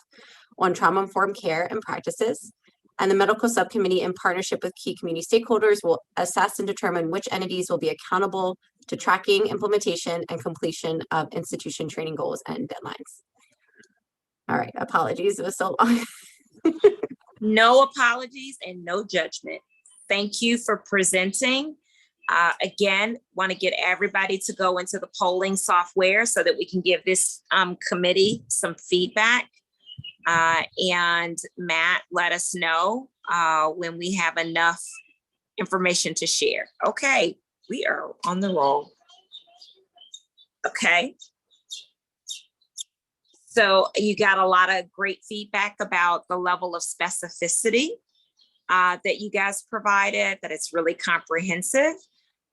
on trauma-informed care and practices. And the medical subcommittee, in partnership with key community stakeholders, will assess and determine which entities will be accountable to tracking, implementation, and completion of institution training goals and deadlines. All right, apologies, it was so long. No apologies and no judgment. Thank you for presenting. Again, want to get everybody to go into the polling software so that we can give this committee some feedback. And Matt, let us know when we have enough information to share. Okay, we are on the roll. Okay. So you got a lot of great feedback about the level of specificity that you guys provided, that it's really comprehensive.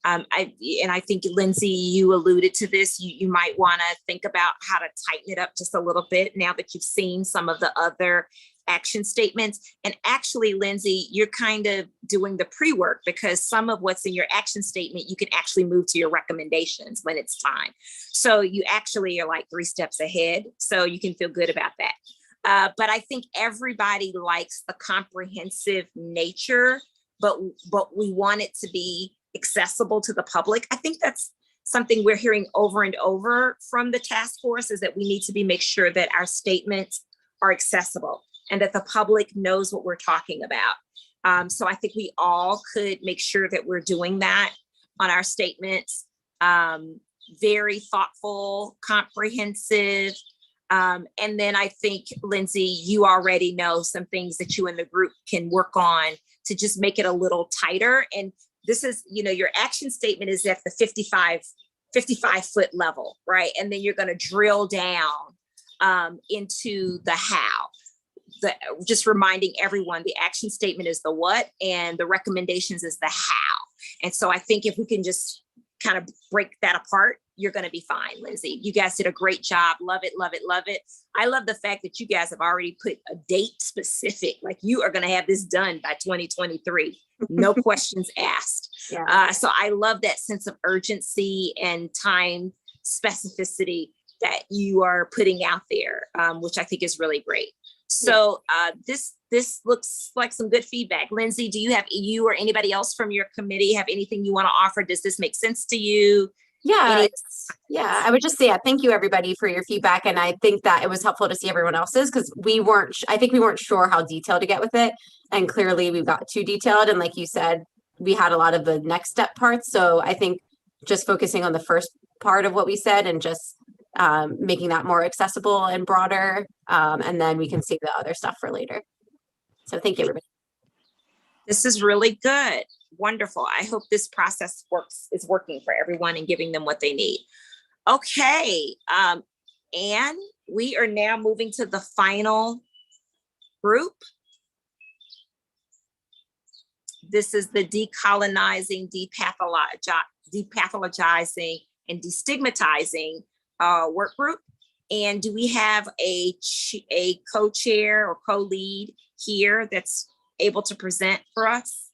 I think, Lindsay, you alluded to this. You might want to think about how to tighten it up just a little bit now that you've seen some of the other action statements. And actually, Lindsay, you're kind of doing the pre-work, because some of what's in your action statement, you can actually move to your recommendations when it's time. So you actually are like 3 steps ahead. So you can feel good about that. But I think everybody likes the comprehensive nature, but we want it to be accessible to the public. I think that's something we're hearing over and over from the task force, is that we need to make sure that our statements are accessible and that the public knows what we're talking about. So I think we all could make sure that we're doing that on our statements. Very thoughtful, comprehensive. And then I think, Lindsay, you already know some things that you and the group can work on to just make it a little tighter. And this is, your action statement is at the 55 foot level, right? And then you're going to drill down into the how. Just reminding everyone, the action statement is the what, and the recommendations is the how. And so I think if we can just kind of break that apart, you're going to be fine, Lindsay. You guys did a great job. Love it, love it, love it. I love the fact that you guys have already put a date specific, like you are going to have this done by 2023. No questions asked. Yeah. So I love that sense of urgency and time specificity that you are putting out there, which I think is really great. So this looks like some good feedback. Lindsay, do you or anybody else from your committee have anything you want to offer? Does this make sense to you? Yeah, I would just say thank you, everybody, for your feedback. And I think that it was helpful to see everyone else's, because I think we weren't sure how detailed to get with it. And clearly we got too detailed. And like you said, we had a lot of the next step parts. So I think just focusing on the first part of what we said and just making that more accessible and broader. And then we can save the other stuff for later. So thank you, everybody. This is really good. Wonderful. I hope this process is working for everyone and giving them what they need. Okay. And we are now moving to the final group. This is the decolonizing, depathologizing, and destigmatizing work group. And do we have a co-chair or co-lead here that's able to present for us?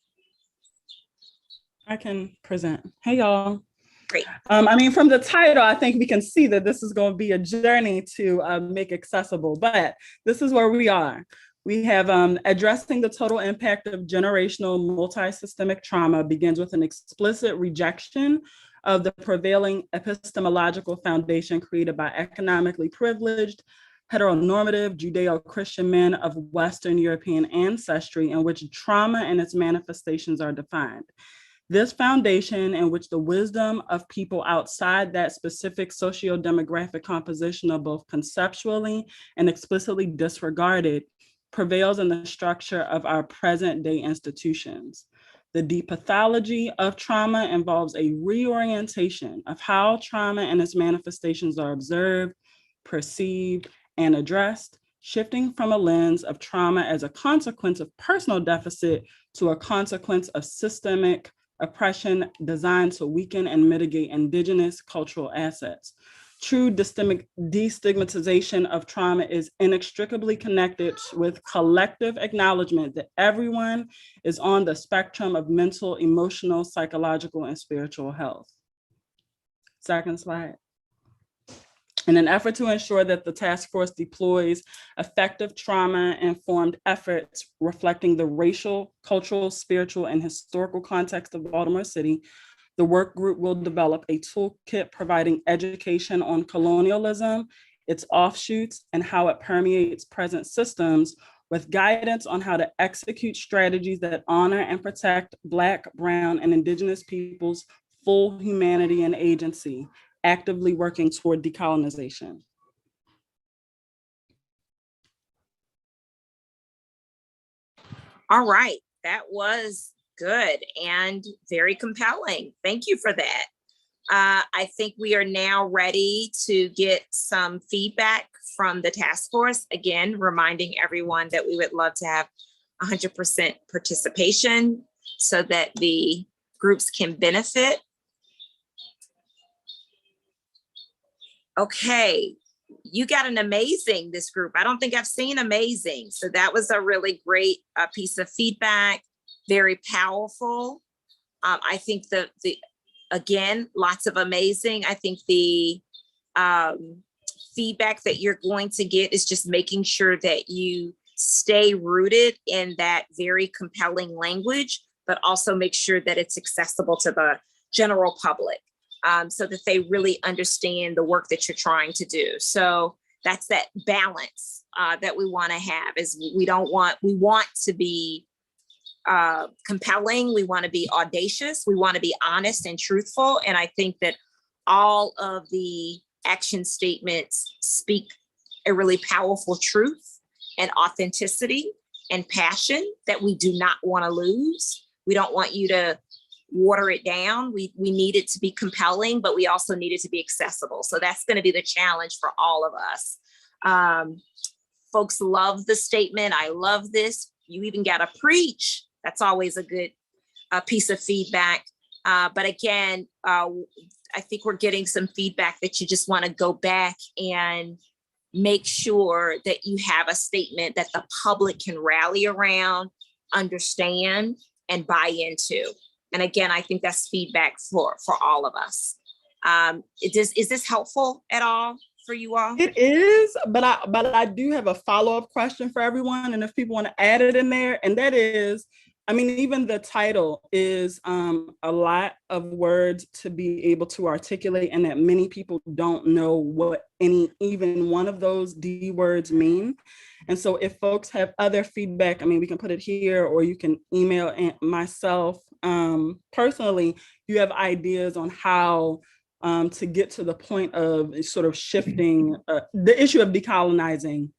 I can present. Hey, y'all. Great. I mean, from the title, I think we can see that this is going to be a journey to make accessible, but this is where we are. We have addressing the total impact of generational multi-systemic trauma begins with an explicit rejection of the prevailing epistemological foundation created by economically privileged, heteronormative Judeo-Christian men of Western European ancestry in which trauma and its manifestations are defined. This foundation, in which the wisdom of people outside that specific socio-demographic composition are both conceptually and explicitly disregarded, prevails in the structure of our present-day institutions. The depathology of trauma involves a reorientation of how trauma and its manifestations are observed, perceived, and addressed, shifting from a lens of trauma as a consequence of personal deficit to a consequence of systemic oppression designed to weaken and mitigate indigenous cultural assets. True destigmatization of trauma is inextricably connected with collective acknowledgement that everyone is on the spectrum of mental, emotional, psychological, and spiritual health. Second slide. In an effort to ensure that the task force deploys effective trauma-informed efforts reflecting the racial, cultural, spiritual, and historical context of Baltimore City, the work group will develop a toolkit providing education on colonialism, its offshoots, and how it permeates present systems, with guidance on how to execute strategies that honor and protect Black, Brown, and Indigenous peoples' full humanity and agency, actively working toward decolonization. All right, that was good and very compelling. Thank you for that. I think we are now ready to get some feedback from the task force. Again, reminding everyone that we would love to have 100% participation so that the groups can benefit. Okay, you got an amazing, this group. I don't think I've seen amazing. So that was a really great piece of feedback, very powerful. I think again, lots of amazing. I think the feedback that you're going to get is just making sure that you stay rooted in that very compelling language, but also make sure that it's accessible to the general public. So that they really understand the work that you're trying to do. So that's that balance that we want to have. Is we want to be compelling. We want to be audacious. We want to be honest and truthful. And I think that all of the action statements speak a really powerful truth and authenticity and passion that we do not want to lose. We don't want you to water it down. We need it to be compelling, but we also need it to be accessible. So that's going to be the challenge for all of us. Folks love the statement. I love this. You even got to preach. That's always a good piece of feedback. But again, I think we're getting some feedback that you just want to go back and make sure that you have a statement that the public can rally around, understand, and buy into. And again, I think that's feedback for all of us. Is this helpful at all for you all? It is, but I do have a follow-up question for everyone. And if people want to add it in there, and that is, I mean, even the title is a lot of words to be able to articulate, and that many people don't know what even one of those D words mean. And so if folks have other feedback, I mean, we can put it here, or you can email myself personally. You have ideas on how to get to the point of sort of shifting the issue of decolonizing.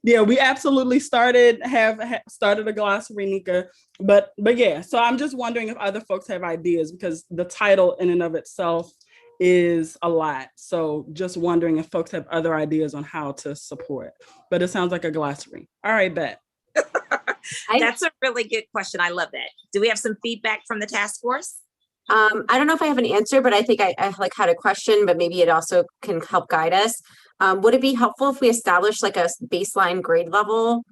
Yeah, we absolutely started a glossary, Nika, but yeah. So I'm just wondering if other folks have ideas, because the title in and of itself is a lot. So just wondering if folks have other ideas on how to support. But it sounds like a glossary. All right, Bet. That's a really good question. I love that. Do we have some feedback from the task force? I don't know if I have an answer, but I think I like had a question, but maybe it also can help guide us. Would it be helpful if we establish like a baseline grade level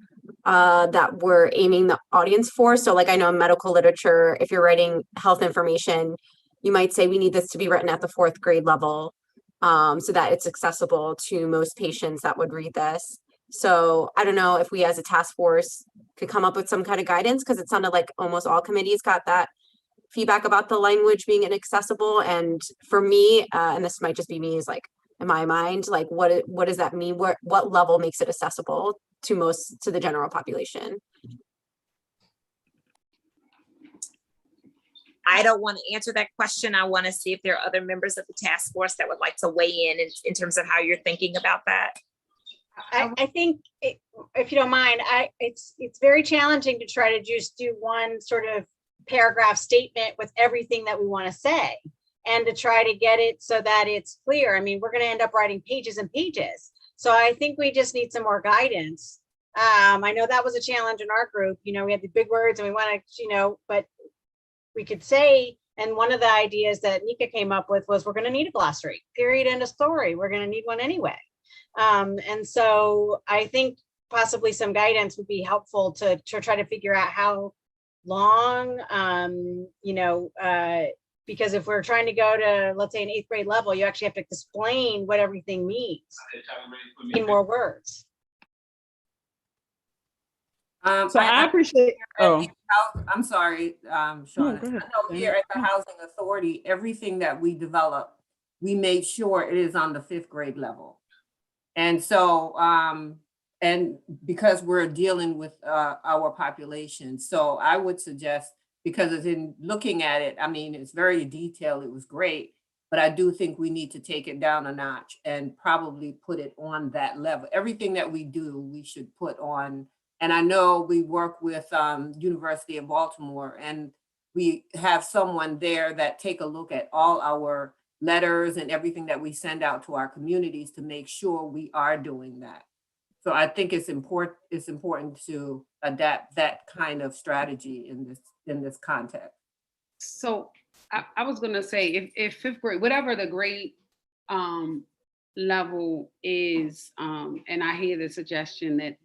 that we're aiming the audience for? So like I know in medical literature, if you're writing health information, you might say we need this to be written at the 4th grade level so that it's accessible to most patients that would read this. So I don't know if we as a task force could come up with some kind of guidance, because it sounded like almost all committees got that feedback about the language being inaccessible. And for me, and this might just be me, is like, in my mind, like what does that mean? What level makes it accessible to the general population? I don't want to answer that question. I want to see if there are other members of the task force that would like to weigh in terms of how you're thinking about that. I think, if you don't mind, it's very challenging to try to just do one sort of paragraph statement with everything that we want to say, and to try to get it so that it's clear. I mean, we're going to end up writing pages and pages. So I think we just need some more guidance. I know that was a challenge in our group. We had the big words and we want to, but we could say, and one of the ideas that Nika came up with was, we're going to need a glossary, period, end of story. We're going to need one anyway. And so I think possibly some guidance would be helpful to try to figure out how long, because if we're trying to go to, let's say, an 8th grade level, you actually have to explain what everything means in more words. So I appreciate. Oh, I'm sorry, Shauna. I know here at the Housing Authority, everything that we develop, we made sure it is on the 5th grade level. And so, and because we're dealing with our population, so I would suggest, because in looking at it, I mean, it's very detailed, it was great, but I do think we need to take it down a notch and probably put it on that level. Everything that we do, we should put on. And I know we work with University of Baltimore, and we have someone there that take a look at all our letters and everything that we send out to our communities to make sure we are doing that. So I think it's important to adapt that kind of strategy in this context. So I was gonna say, if 5th grade, whatever the grade level is, and I hear the suggestion that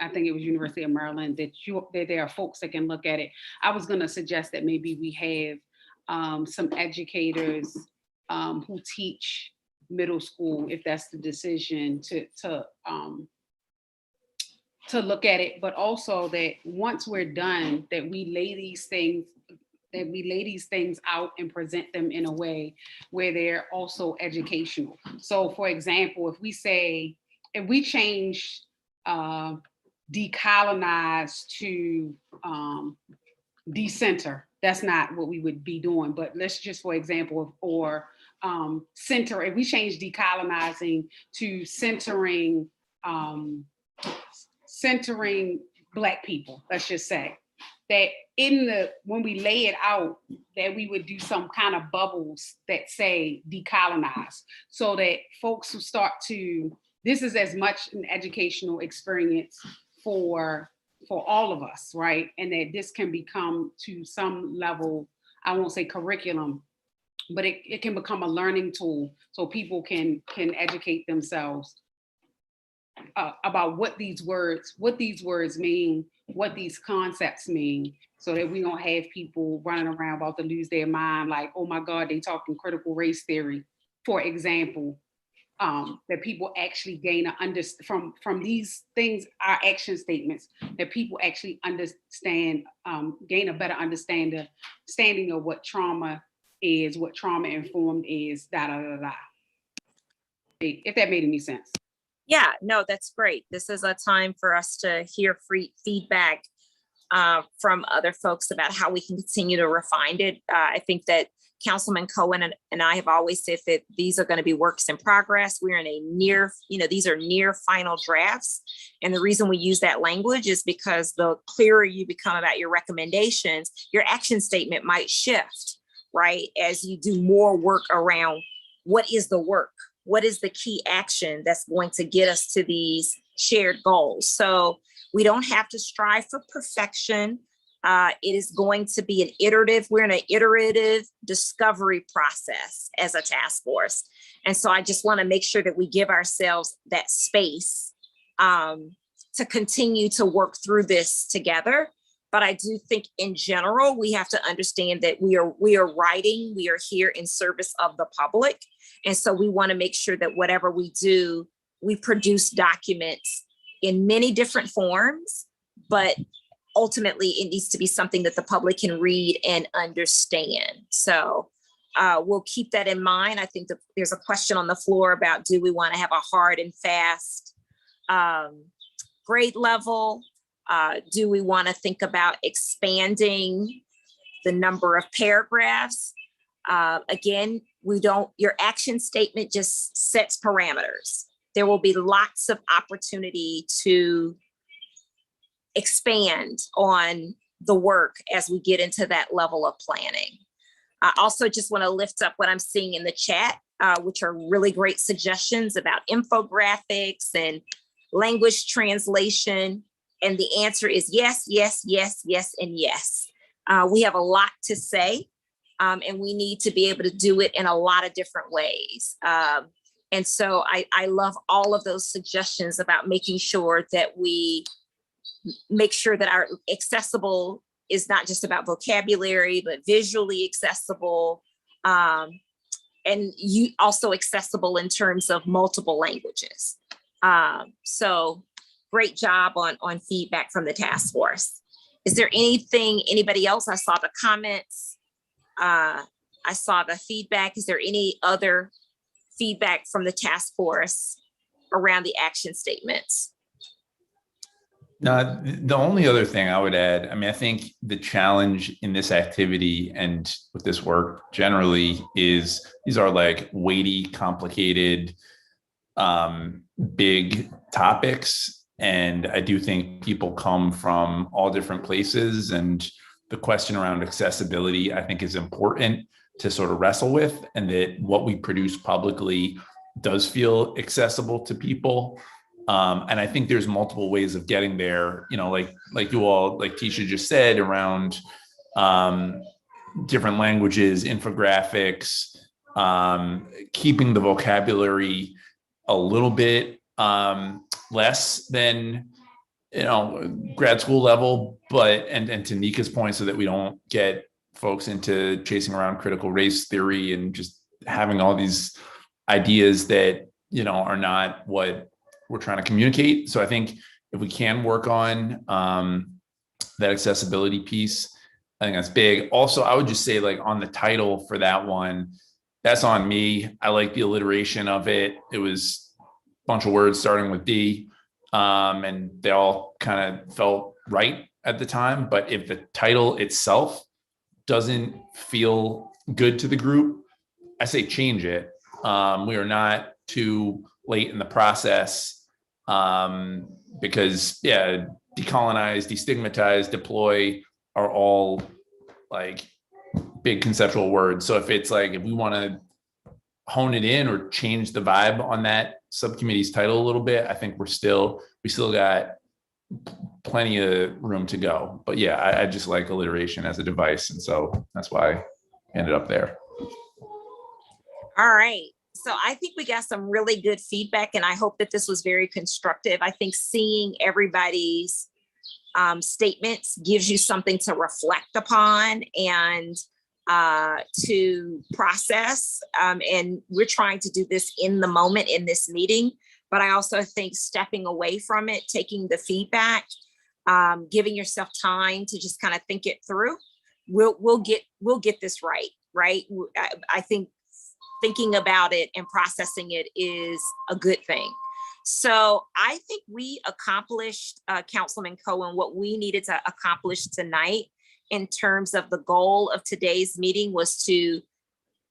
I think it was University of Maryland, that there are folks that can look at it. I was gonna suggest that maybe we have some educators who teach middle school, if that's the decision, to look at it, but also that once we're done, that we lay these things out and present them in a way where they're also educational. So for example, if we change decolonize to decenter, that's not what we would be doing, but let's just, for example, or center, if we change decolonizing to centering Black people, let's just say, that when we lay it out, that we would do some kind of bubbles that say decolonize, so that folks who start to, this is as much an educational experience for all of us, right? And that this can become, to some level, I won't say curriculum, but it can become a learning tool, so people can educate themselves about what these words mean, what these concepts mean, so that we don't have people running around about to lose their mind, like, oh my God, they talking critical race theory, for example. That people actually gain from these things, our action statements, that people actually understand, gain a better understanding of what trauma is, what trauma informed is, if that made any sense. Yeah, no, that's great. This is a time for us to hear free feedback from other folks about how we can continue to refine it. I think that Councilman Cohen and I have always said that these are going to be works in progress. We're in a these are near final drafts. And the reason we use that language is because the clearer you become about your recommendations, your action statement might shift, right? As you do more work around what is the work? What is the key action that's going to get us to these shared goals? So we don't have to strive for perfection. It is going to be an iterative, we're in an iterative discovery process as a task force. And so I just want to make sure that we give ourselves that space to continue to work through this together. But I do think in general, we have to understand that we are writing, we are here in service of the public. And so we want to make sure that whatever we do, we produce documents in many different forms, but ultimately it needs to be something that the public can read and understand. So we'll keep that in mind. I think that there's a question on the floor about, do we want to have a hard and fast grade level? Do we want to think about expanding the number of paragraphs? Again, your action statement just sets parameters. There will be lots of opportunity to expand on the work as we get into that level of planning. I also just want to lift up what I'm seeing in the chat, which are really great suggestions about infographics and language translation. And the answer is yes, yes, yes, yes, and yes. We have a lot to say, and we need to be able to do it in a lot of different ways. And so I love all of those suggestions about making sure that we make sure that our accessible is not just about vocabulary, but visually accessible, and you also accessible in terms of multiple languages. So great job on feedback from the task force. Is there anybody else? I saw the comments. I saw the feedback. Is there any other feedback from the task force around the action statements? No, the only other thing I would add, I mean, I think the challenge in this activity and with this work generally is these are like weighty, complicated, big topics. And I do think people come from all different places. And the question around accessibility, I think, is important to sort of wrestle with, and that what we produce publicly does feel accessible to people. And I think there's multiple ways of getting there, you know, like you all, like Tisha just said, around different languages, infographics, keeping the vocabulary a little bit less than, you know, grad school level, but, and to Nika's point, so that we don't get folks into chasing around critical race theory and just having all these ideas that, you know, are not what we're trying to communicate. So I think if we can work on that accessibility piece, I think that's big. Also, I would just say, like, on the title for that one, that's on me. I like the alliteration of it. It was a bunch of words starting with D, and they all kind of felt right at the time. But if the title itself doesn't feel good to the group, I say change it. We are not too late in the process, because decolonize, destigmatize, deploy are all like big conceptual words. So if it's like, if we want to hone it in or change the vibe on that subcommittee's title a little bit, I think we still got plenty of room to go. But yeah, I just like alliteration as a device, and so that's why I ended up there. All right. So I think we got some really good feedback, and I hope that this was very constructive. I think seeing everybody's statements gives you something to reflect upon and to process. And we're trying to do this in the moment in this meeting, but I also think stepping away from it, taking the feedback, giving yourself time to just kind of think it through, we'll get this right. I think thinking about it and processing it is a good thing. So I think we accomplished, Councilman Cohen, what we needed to accomplish tonight in terms of the goal of today's meeting was to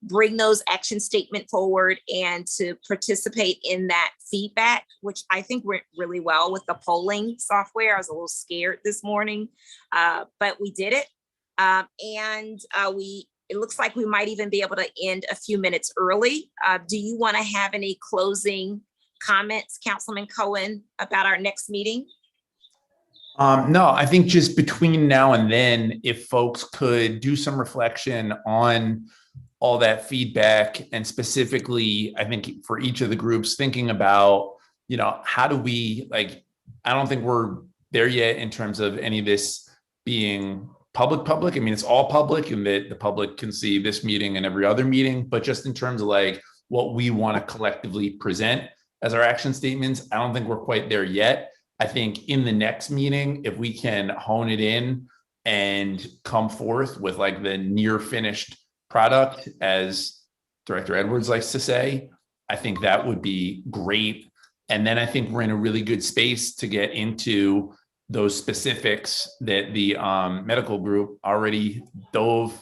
bring those action statement forward and to participate in that feedback, which I think went really well with the polling software. I was a little scared this morning, but we did it. It looks like we might even be able to end a few minutes early. Do you want to have any closing comments, Councilman Cohen, about our next meeting? No, I think just between now and then, if folks could do some reflection on all that feedback, and specifically, I think for each of the groups, thinking about, you know, how do we, like, I don't think we're there yet in terms of any of this being public. I mean, it's all public and that the public can see this meeting and every other meeting, but just in terms of like what we want to collectively present as our action statements, I don't think we're quite there yet. I think in the next meeting, if we can hone it in and come forth with like the near finished product, as Director Edwards likes to say, I think that would be great. And then I think we're in a really good space to get into those specifics that the medical group already dove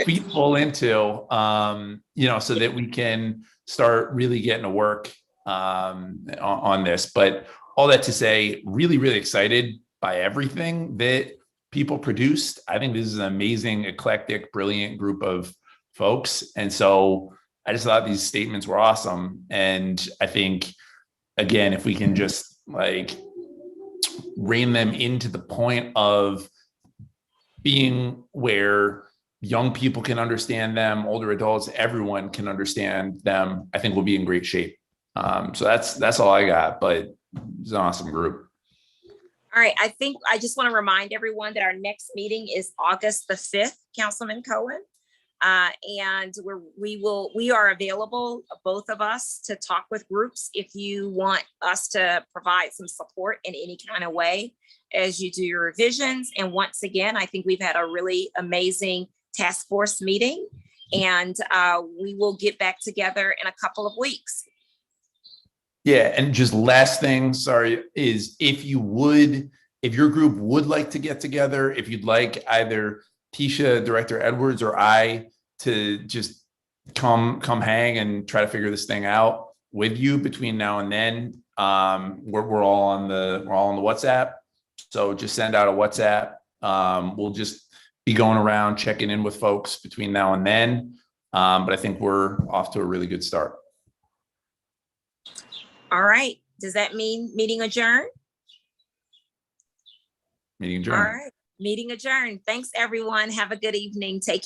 feet full into, so that we can start really getting to work on this. But all that to say, really, really excited by everything that people produced. I think this is an amazing, eclectic, brilliant group of folks. And so I just thought these statements were awesome. And I think, again, if we can just like rein them into the point of being where young people can understand them, older adults, everyone can understand them, I think we'll be in great shape. So that's all I got, but it's an awesome group. All right, I think I just want to remind everyone that our next meeting is August the 5th, Councilman Cohen. And we are available, both of us, to talk with groups if you want us to provide some support in any kind of way as you do your revisions. And once again, I think we've had a really amazing task force meeting, and we will get back together in a couple of weeks. Yeah, and just last thing, sorry, is if your group would like to get together, if you'd like either Tisha, Director Edwards, or I to just come hang and try to figure this thing out with you between now and then, we're all on the WhatsApp. So just send out a WhatsApp. We'll just be going around checking in with folks between now and then. But I think we're off to a really good start. All right. Does that mean meeting adjourned? Meeting adjourned. All right. Meeting adjourned. Thanks, everyone. Have a good evening. Take care.